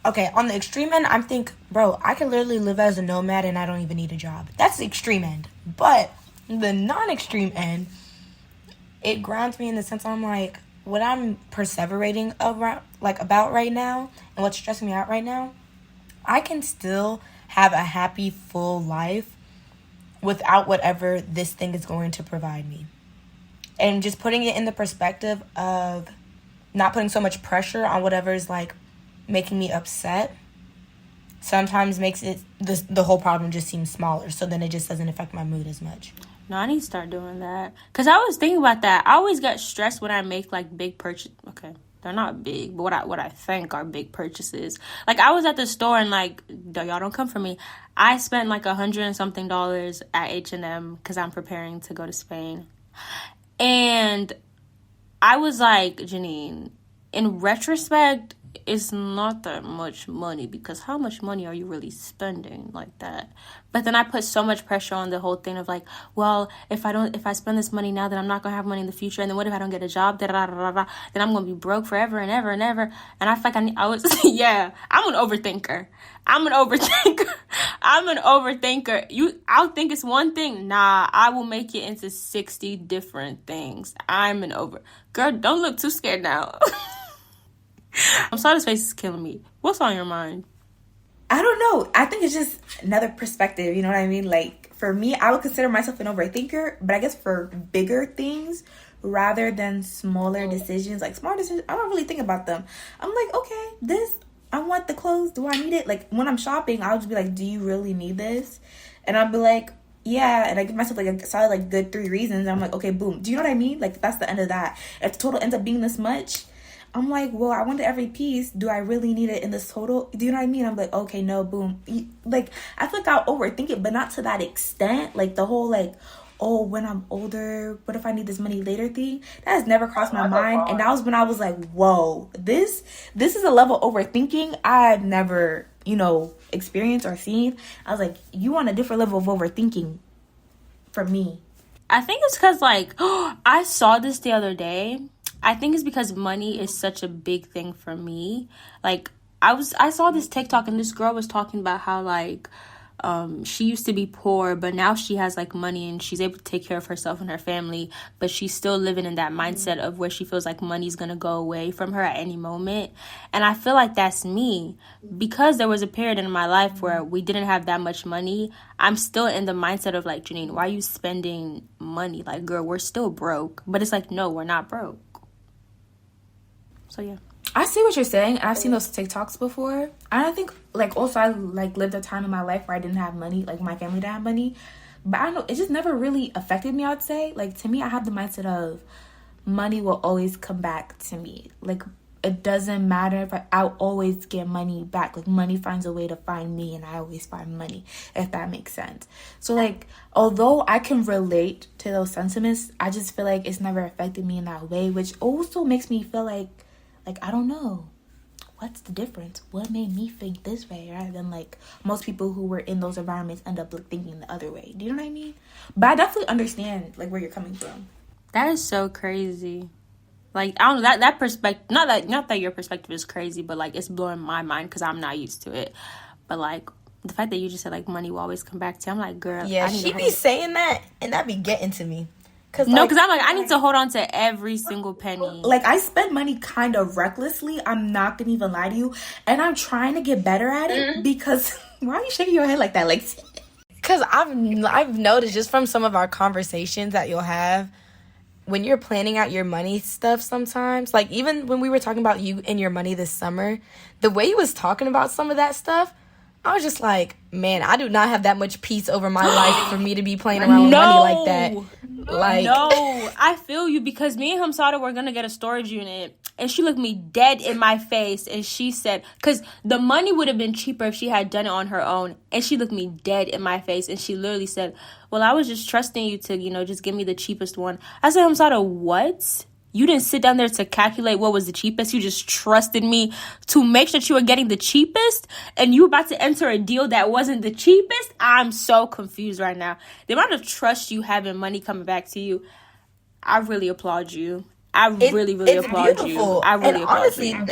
Speaker 1: okay, on the extreme end, I'm think, bro, I can literally live as a nomad and I don't even need a job. That's the extreme end. But the non-extreme end, it grounds me in the sense I'm like, what I'm perseverating around, like, about right now and what's stressing me out right now, I can still have a happy, full life without whatever this thing is going to provide me. And just putting it in the perspective of not putting so much pressure on whatever is, like, making me upset sometimes makes it the whole problem just seem smaller, so then it just doesn't affect my mood as much.
Speaker 3: No, I need to start doing that. Because I was thinking about that. I always get stressed when I make, like, big purchases. Okay, they're not big, but what I think are big purchases. Like, I was at the store and, like, y'all don't come for me. I spent, like, $100 and something at H&M because I'm preparing to go to Spain. And I was like, Jeanine, in retrospect, it's not that much money, because how much money are you really spending like that? But then I put so much pressure on the whole thing of, like, well, if I spend this money now, then I'm not gonna have money in the future, and then what if I don't get a job? Then I'm gonna be broke forever and ever and ever. And I feel like I was yeah, I'm an overthinker. I'll think it's one thing. Nah, I will make it into 60 different things. Girl, don't look too scared now. Hamsata's face is killing me. What's on your mind?
Speaker 2: I don't know. I think it's just another perspective. You know what I mean? Like, for me, I would consider myself an overthinker, but I guess for bigger things rather than smaller decisions, like small decisions, I don't really think about them. I'm like, okay, I want the clothes. Do I need it? Like, when I'm shopping, I'll just be like, do you really need this? And I'll be like, yeah, and I give myself like a solid like good 3 reasons. And I'm like, okay, boom. Do you know what I mean? Like that's the end of that. If the total ends up being this much, I'm like, well, I wanted every piece. Do I really need it in this total? Do you know what I mean? I'm like, okay, no, boom. Like, I feel like I'll overthink it, but not to that extent. Like, the whole, like, oh, when I'm older, what if I need this money later thing? That has never crossed my mind. And that was when I was like, whoa, this is a level of overthinking I've never, experienced or seen. I was like, you on a different level of overthinking from me.
Speaker 3: I think it's because, like, I saw this the other day. I think it's because money is such a big thing for me. Like, I saw this TikTok, and this girl was talking about how, like, she used to be poor, but now she has, like, money, and she's able to take care of herself and her family, but she's still living in that mindset of where she feels like money's gonna go away from her at any moment. And I feel like that's me, because there was a period in my life where we didn't have that much money. I'm still in the mindset of, like, Jeanine, why are you spending money? Like, girl, we're still broke. But it's like, no, we're not broke. So, yeah.
Speaker 2: I see what you're saying. I've seen those TikToks before. And I think, like, also I, like, lived a time in my life where I didn't have money. Like, my family didn't have money. But I don't know. It just never really affected me, I would say. Like, to me, I have the mindset of money will always come back to me. Like, it doesn't matter if I'll always get money back. Like, money finds a way to find me, and I always find money, if that makes sense. So, like, although I can relate to those sentiments, I just feel like it's never affected me in that way, which also makes me feel like, I don't know. What's the difference? What made me think this way rather than, like, most people who were in those environments end up like, thinking the other way? Do you know what I mean? But I definitely understand, like, where you're coming from.
Speaker 3: That is so crazy. Like, I don't know, that perspective, not that your perspective is crazy, but, like, it's blowing my mind because I'm not used to it. But, like, the fact that you just said, like, money will always come back to you, I'm like, girl.
Speaker 1: Yeah, she be saying that, and that be getting to me.
Speaker 3: Because I'm like, I need to hold on to every single penny.
Speaker 2: Like, I spend money kind of recklessly. I'm not going to even lie to you. And I'm trying to get better at it because... Why are you shaking your head like that, Lexi?
Speaker 1: Because I've noticed just from some of our conversations that you'll have, when you're planning out your money stuff sometimes, like, even when we were talking about you and your money this summer, the way you was talking about some of that stuff, I was just like, man, I do not have that much peace over my life for me to be playing around with money like that. Like,
Speaker 3: no, I feel you, because me and Hamsata were gonna get a storage unit, and she looked me dead in my face, and she said, because the money would have been cheaper if she had done it on her own, and she looked me dead in my face, and she literally said, well, I was just trusting you to, just give me the cheapest one. I said, Hamsata, what? You didn't sit down there to calculate what was the cheapest. You just trusted me to make sure that you were getting the cheapest, and you were about to enter a deal that wasn't the cheapest? I'm so confused right now. The amount of trust you have in money coming back to you, I really applaud you. I really applaud
Speaker 1: beautiful.
Speaker 3: You. I really applaud
Speaker 1: honestly,
Speaker 3: you.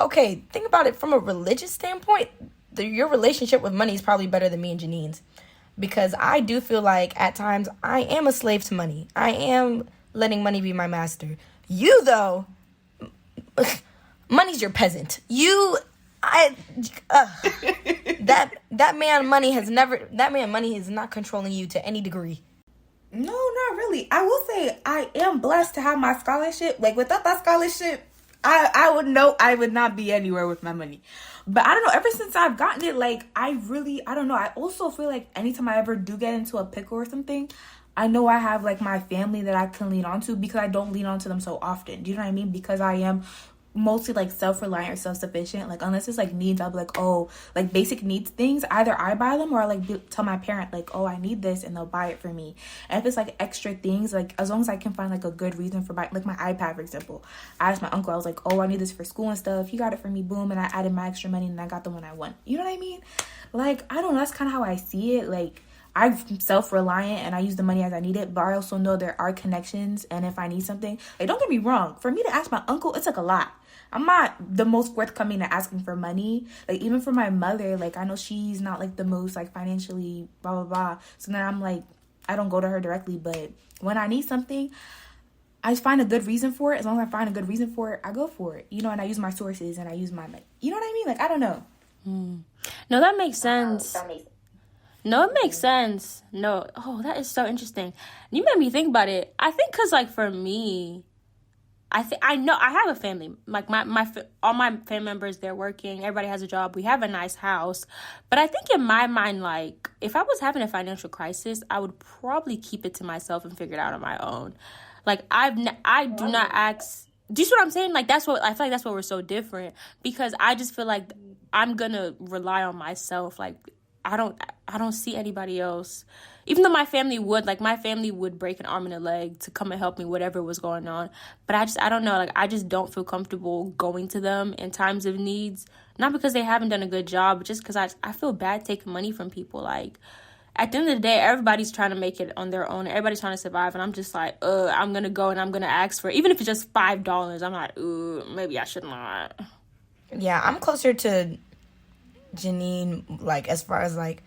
Speaker 1: Okay, think about it from a religious standpoint. Your relationship with money is probably better than me and Janine's, because I do feel like at times I am a slave to money. I am letting money be my master. You, though, money's your peasant. That man money is not controlling you to any degree.
Speaker 2: No, not really. I will say I am blessed to have my scholarship. Like, without that scholarship, I would not be anywhere with my money. But I don't know, ever since I've gotten it, like, I don't know. I also feel like anytime I ever do get into a pickle or something, I know I have, like, my family that I can lean on to, because I don't lean on to them so often. Do you know what I mean? Because I am mostly, like, self-reliant or self-sufficient. Like, unless it's, like, needs, I'll be like, oh, like, basic needs things, either I buy them or I, like, tell my parent, like, oh, I need this, and they'll buy it for me. And if it's, like, extra things, like, as long as I can find, like, a good reason for like, my iPad, for example. I asked my uncle, I was like, oh, I need this for school and stuff. He got it for me, boom, and I added my extra money, and I got the one I want. You know what I mean? Like, I don't know, that's kind of how I see it. Like, I'm self-reliant and I use the money as I need it, but I also know there are connections, and if I need something, like, don't get me wrong, for me to ask my uncle, it's like a lot. I'm not the most forthcoming at asking for money. Like, even for my mother, like, I know she's not, like, the most, like, financially blah, blah, blah. So then I'm, like, I don't go to her directly. But when I need something, I find a good reason for it. As long as I find a good reason for it, I go for it. And I use my sources and I use my money. You know what I mean? Like, I don't know.
Speaker 3: No, that makes sense. No, it makes sense. No. Oh, that is so interesting. You made me think about it. I think because, like, for me, I know I have a family. Like all my family members, they're working. Everybody has a job. We have a nice house. But I think in my mind, like, if I was having a financial crisis, I would probably keep it to myself and figure it out on my own. Like, I do not ask. Do you see what I'm saying? Like, that's what I feel like. That's why we're so different, because I just feel like I'm gonna rely on myself. Like, I don't see anybody else. Even though my family would break an arm and a leg to come and help me, whatever was going on. But I don't know. Like, I just don't feel comfortable going to them in times of needs. Not because they haven't done a good job, but just because I feel bad taking money from people. Like, at the end of the day, everybody's trying to make it on their own. Everybody's trying to survive. And I'm just like, I'm going to go and I'm going to ask for it. Even if it's just $5, I'm like, maybe I should not.
Speaker 1: Yeah, I'm closer to Jeanine, like, as far as, like,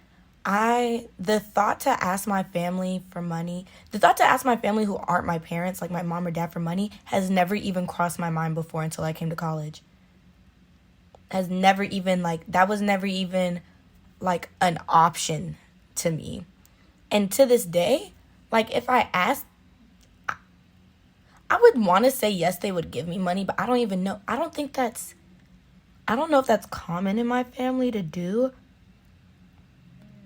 Speaker 1: the thought to ask my family for money, the thought to ask my family who aren't my parents, like my mom or dad, for money has never even crossed my mind before until I came to college. Has never even, like, that was never even, like, an option to me. And to this day, like, if I asked, I would want to say yes, they would give me money, but I don't even know. I don't know if that's common in my family to do.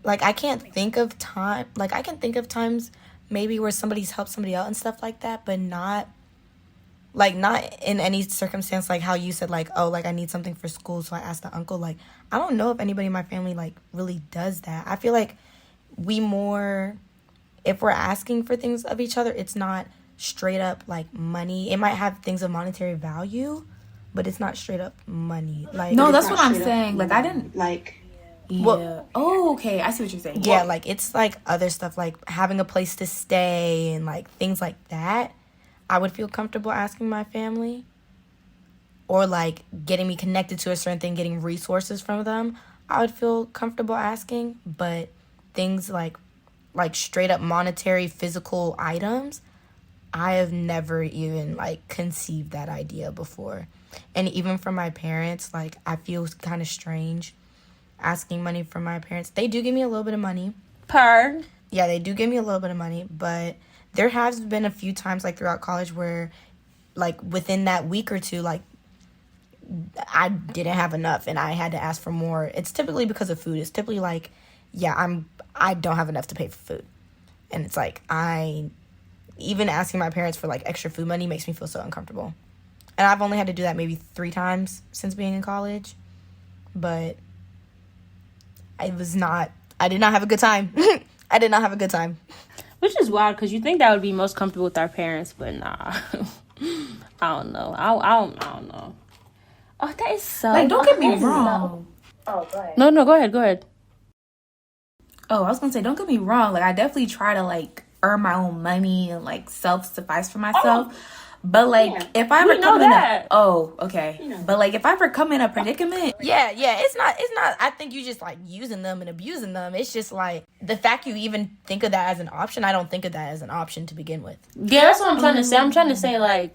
Speaker 1: Like, I can't think of I can think of times maybe where somebody's helped somebody out and stuff like that, but not in any circumstance like how you said, like, oh, like, I need something for school, so I asked the uncle. Like, I don't know if anybody in my family, like, really does that. I feel like if we're asking for things of each other, it's not straight up, like, money. It might have things of monetary value, but it's not straight up money. Like,
Speaker 2: no, that's what I'm saying. Like, I didn't, like... Yeah.
Speaker 1: Well,
Speaker 2: oh, okay. I see what you're saying.
Speaker 1: Yeah, like, it's, like, other stuff, like having a place to stay and, like, things like that. I would feel comfortable asking my family. Or, like, getting me connected to a certain thing, getting resources from them, I would feel comfortable asking. But things like straight up monetary, physical items, I have never even, like, conceived that idea before. And even from my parents, like, I feel kind of strange asking money from my parents. They do give me a little bit of money. Yeah, they do give me a little bit of money, but there has been a few times, like, throughout college where, like, within that week or two, like, I didn't have enough and I had to ask for more. It's typically because of food. It's typically like, yeah, I don't have enough to pay for food. And it's like, even asking my parents for, like, extra food money makes me feel so uncomfortable. And I've only had to do that maybe 3 times since being in college. But I did not have a good time. I did not have a good time.
Speaker 3: Which is wild, because you think that would be most comfortable with our parents, but nah. I don't know. I don't know. Oh, that is so...
Speaker 2: Like, don't get me wrong.
Speaker 3: Oh, go ahead. No, go ahead.
Speaker 2: Oh, I was going to say, don't get me wrong. Like, I definitely try to, like, earn my own money and, like, self-suffice for myself. Oh. But, like, if I ever come in a... Oh, okay. But, like, if I ever come in a predicament...
Speaker 1: Yeah, it's not... I think you just, like, using them and abusing them. It's just, like, the fact you even think of that as an option, I don't think of that as an option to begin with.
Speaker 3: Yeah, that's what I'm trying to say. I'm trying to say, like,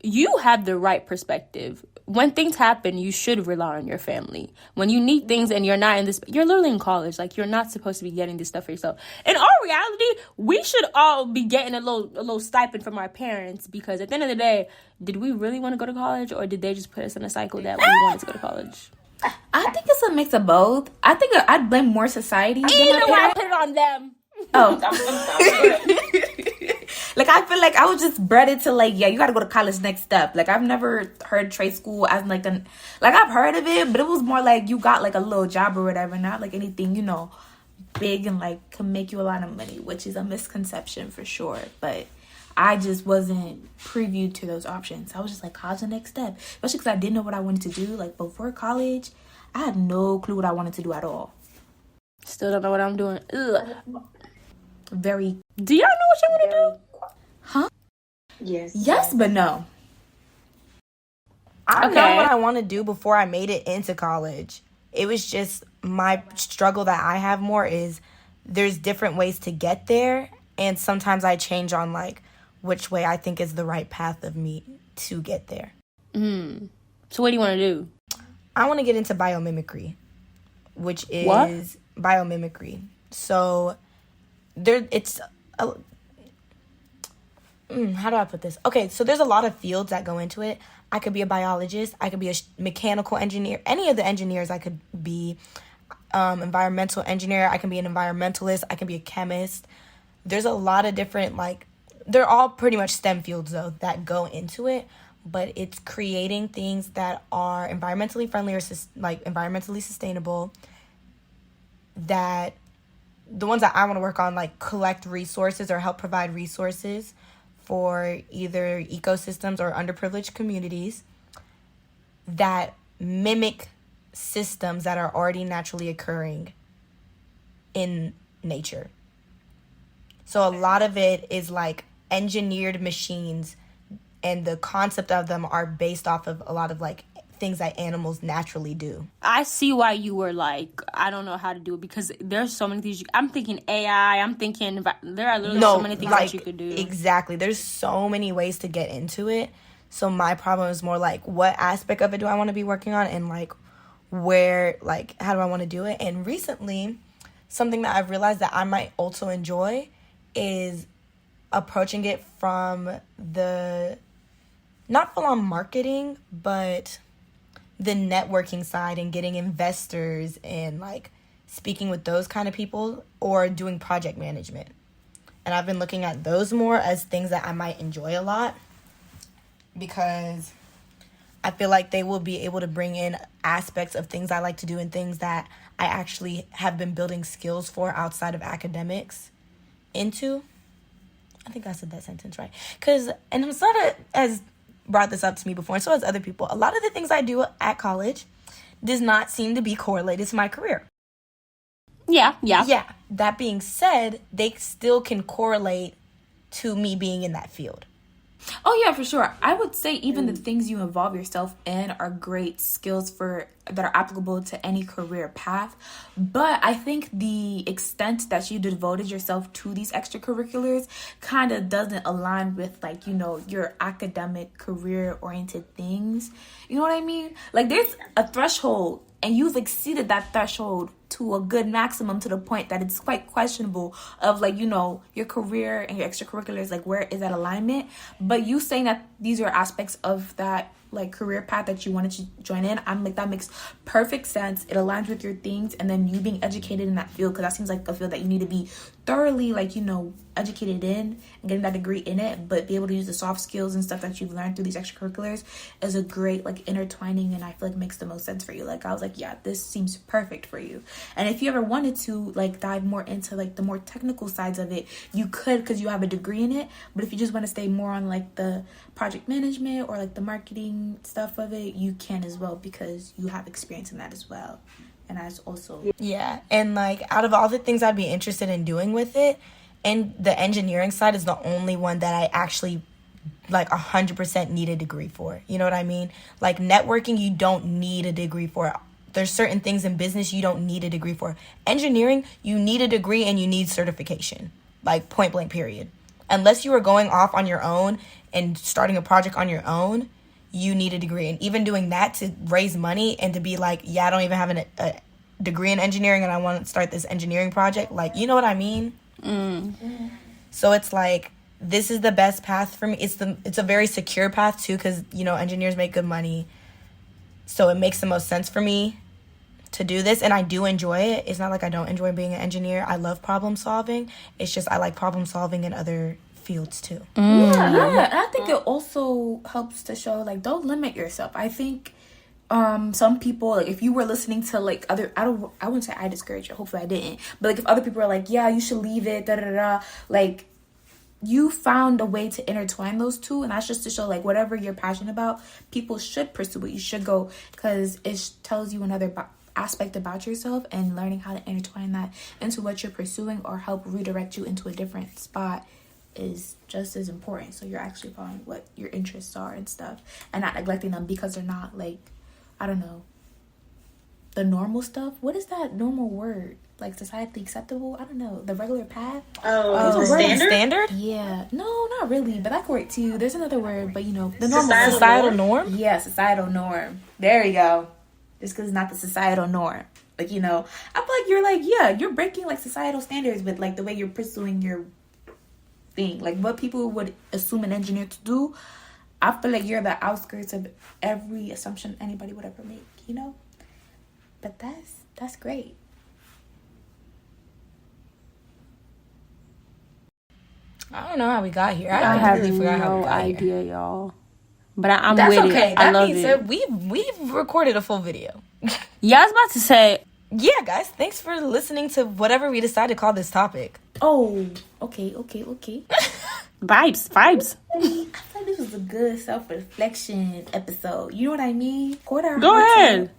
Speaker 3: you have the right perspective. When things happen, you should rely on your family. When you need things and you're not in this... You're literally in college. Like, you're not supposed to be getting this stuff for yourself. In all reality, we should all be getting a little stipend from our parents, because at the end of the day, did we really want to go to college, or did they just put us in a cycle that we wanted to go to college?
Speaker 2: I think it's a mix of both. I think I'd blame more society than my parents.
Speaker 3: I put it on them.
Speaker 2: Oh. Like, I feel like I was just bred into, like, yeah, you gotta go to college next step. Like, I've never heard trade school as, like, I've heard of it, but it was more like you got, like, a little job or whatever, not, like, anything, you know, big and, like, can make you a lot of money, which is a misconception for sure. But I just wasn't previewed to those options. I was just like, college the next step. Especially because I didn't know what I wanted to do. Like, before college, I had no clue what I wanted to do at all.
Speaker 3: Still don't know what I'm doing. Ugh.
Speaker 2: Very.
Speaker 3: Do y'all know what y'all want to do?
Speaker 2: Huh?
Speaker 1: Yes,
Speaker 2: but no.
Speaker 1: I know what I want to do before I made it into college. It was just my struggle that I have more is there's different ways to get there. And sometimes I change on, like, which way I think is the right path of me to get there.
Speaker 3: So what do you want to do?
Speaker 1: I want to get into biomimicry, which is...
Speaker 3: What?
Speaker 1: Biomimicry. So, how do I put this? Okay, so there's a lot of fields that go into it. I could be a biologist. I could be a mechanical engineer. Any of the engineers I could be. Environmental engineer. I can be an environmentalist. I can be a chemist. There's a lot of different, like, they're all pretty much STEM fields, though, that go into it. But it's creating things that are environmentally friendly or, like, environmentally sustainable. That the ones that I want to work on, like, collect resources or help provide resources for either ecosystems or underprivileged communities that mimic systems that are already naturally occurring in nature. So a lot of it is like engineered machines, and the concept of them are based off of a lot of like things that animals naturally do.
Speaker 3: I see why you were like, I don't know how to do it, because there's so many things. I'm thinking AI. I'm thinking there are literally so many things that you could do.
Speaker 1: Exactly. There's so many ways to get into it. So my problem is more like, what aspect of it do I want to be working on, and like where, like, how do I want to do it? And recently, something that I've realized that I might also enjoy is approaching it from the, not full on marketing, but the networking side and getting investors and like speaking with those kind of people, or doing project management. And I've been looking at those more as things that I might enjoy a lot, because I feel like they will be able to bring in aspects of things I like to do and things that I actually have been building skills for outside of academics into. I think I said that sentence right. And Hamsata has brought this up to me before, and so has other people. A lot of the things I do at college does not seem to be correlated to my career.
Speaker 3: Yeah.
Speaker 1: That being said, they still can correlate to me being in that field.
Speaker 2: Oh yeah, for sure. I would say even the things you involve yourself in are great skills that are applicable to any career path. But I think the extent that you devoted yourself to these extracurriculars kind of doesn't align with, like, you know, your academic career oriented things. You know what I mean? Like, there's a threshold, and you've exceeded that threshold to a good maximum, to the point that it's quite questionable of, like, you know, your career and your extracurriculars, like, where is that alignment? But you saying that these are aspects of that, like, career path that you wanted to join in, I'm like, that makes perfect sense. It aligns with your things, and then you being educated in that field, because that seems like a field that you need to be thoroughly, like, you know, educated in and getting that degree in it, but be able to use the soft skills and stuff that you've learned through these extracurriculars is a great, like, intertwining, and I feel like it makes the most sense for you. Like, I was like, yeah, this seems perfect for you. And if you ever wanted to, like, dive more into, like, the more technical sides of it, you could, because you have a degree in it. But if you just want to stay more on, like, the project management or, like, the marketing stuff of it, you can as well, because you have experience in that as well. And that's also...
Speaker 1: Yeah, and, like, out of all the things I'd be interested in doing with it, and the engineering side is the only one that I actually, like, 100% need a degree for. You know what I mean? Like, networking, you don't need a degree for. There's certain things in business you don't need a degree for. Engineering, you need a degree and you need certification. Like, point blank, period. Unless you are going off on your own and starting a project on your own, you need a degree. And even doing that to raise money and to be like, yeah, I don't even have a degree in engineering and I want to start this engineering project. Like, you know what I mean? So it's like, this is the best path for me. It's a very secure path too, because, you know, engineers make good money. So it makes the most sense for me to do this, and I do enjoy it. It's not like I don't enjoy being an engineer. I love problem solving. It's just I like problem solving in other fields too.
Speaker 2: Yeah. And I think it also helps to show, like, don't limit yourself. I think some people, like, if you were listening to, like, other, I wouldn't say I discourage it, hopefully I didn't, but, like, if other people are like, yeah, you should leave it, like, you found a way to intertwine those two, and that's just to show, like, whatever you're passionate about, people should pursue it. You should go, because it tells you another aspect about yourself, and learning how to intertwine that into what you're pursuing or help redirect you into a different spot is just as important. So you're actually following what your interests are and stuff, and not neglecting them because they're not, like, I don't know, the normal stuff. What is that normal word? Like, societally acceptable? I don't know. The regular path?
Speaker 1: Oh, standard?
Speaker 2: Yeah. No, not really, but that could work too. There's another word, but, you know, the normal
Speaker 1: societal norm?
Speaker 2: Yeah, societal norm. There you go. Just because it's not the societal norm. Like, you know, I feel like you're, like, yeah, you're breaking, like, societal standards with, like, the way you're pursuing your thing. Like what people would assume an engineer to do, I feel like you're the outskirts of every assumption anybody would ever make, you know? But that's great.
Speaker 1: I don't know how we got here.
Speaker 3: I
Speaker 1: I
Speaker 3: have
Speaker 1: completely forgot how we
Speaker 3: no
Speaker 1: got here.
Speaker 3: idea, y'all. But I'm
Speaker 1: That's
Speaker 3: with
Speaker 1: okay.
Speaker 3: it. I
Speaker 1: That
Speaker 3: love
Speaker 1: means
Speaker 3: it.
Speaker 1: that we've recorded a full video.
Speaker 3: Yeah, I was about to say,
Speaker 1: Yeah, guys, thanks for listening to whatever we decided to call this topic.
Speaker 2: Oh, okay.
Speaker 3: vibes.
Speaker 2: I thought this was a good self-reflection episode. You know what I mean? Go
Speaker 3: ahead.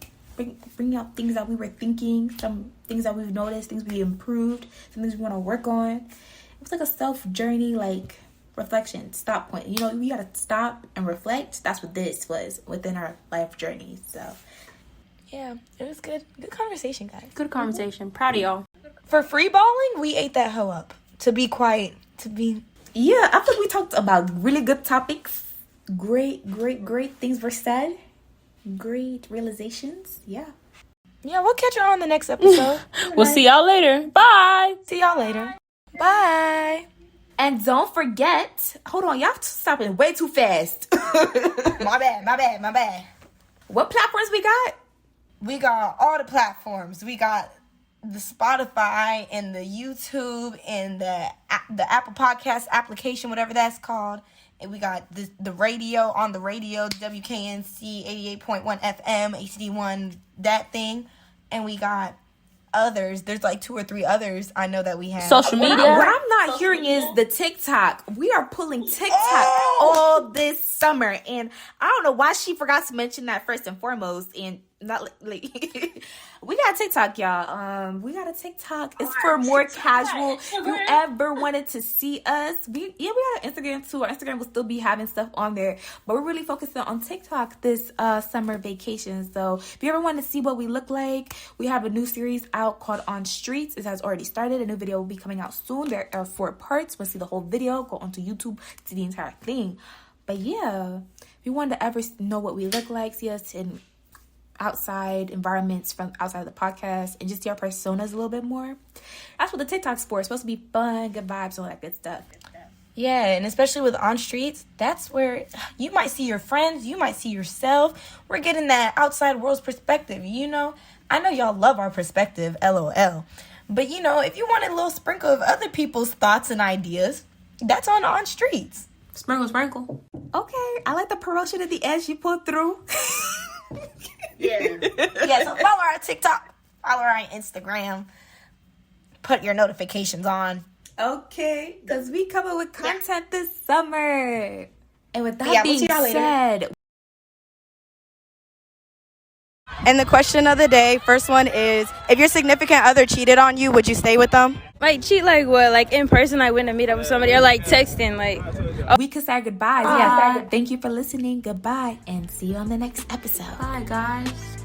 Speaker 2: Bring out things that we were thinking, some things that we've noticed, things we improved, some things we want to work on. It was like a self-journey, like reflection, stop point. You know, we gotta stop and reflect. That's what this was within our life journey. So
Speaker 1: Yeah, it was good. Good conversation, guys.
Speaker 3: Good conversation. Proud of y'all.
Speaker 1: For free balling, we ate that hoe up.
Speaker 2: yeah, I think we talked about really good topics. Great things were said. Great realizations. Yeah.
Speaker 1: Yeah, we'll catch y'all on the next episode.
Speaker 3: We'll see y'all later. Bye.
Speaker 1: See y'all later. Bye.
Speaker 2: And don't forget, hold on, y'all stopping way too fast.
Speaker 1: My bad.
Speaker 2: What platforms we got?
Speaker 1: We got all the platforms. We got the Spotify and the YouTube and the Apple Podcast application, whatever that's called. And we got the radio, on the radio, WKNC 88.1 FM, HD1, that thing. And we got others. There's like 2 or 3 others I know that we have.
Speaker 3: Social media.
Speaker 2: What I'm not hearing is the TikTok. We are pulling TikTok all this summer. And I don't know why she forgot to mention that first and foremost. And not like we got a TikTok, y'all. We got a TikTok. It's for more casual. If you ever wanted to see us, we got an Instagram too. Our Instagram will still be having stuff on there, but we're really focusing on TikTok this summer vacation. So if you ever want to see what we look like, we have a new series out called On Streets. It has already started. A new video will be coming out soon. There are 4 parts. Want to see the whole video? Go onto YouTube to see the entire thing. But yeah, if you wanted to ever know what we look like, see us in outside environments from outside of the podcast, and just see our personas a little bit more, that's what the TikTok's for. It's supposed to be fun, good vibes, all that good stuff.
Speaker 1: Yeah, and especially with On Streets, that's where you might see your friends, you might see yourself. We're getting that outside world's perspective, you know? I know y'all love our perspective, LOL. But, you know, if you want a little sprinkle of other people's thoughts and ideas, that's on Streets.
Speaker 3: Sprinkle.
Speaker 2: Okay, I like the promotion at the end you put through.
Speaker 1: Yeah, so follow our TikTok, follow our Instagram, put your notifications on.
Speaker 2: Okay, because we coming with content this summer. And with that being said,
Speaker 1: and the question of the day, first one is, if your significant other cheated on you, would you stay with them?
Speaker 4: Like, cheat like what? Like, in person, like, when to meet up with somebody, or like texting, like...
Speaker 2: we could say goodbyes. Yeah, thank you for listening. Goodbye, and see you on the next episode.
Speaker 3: Bye, guys.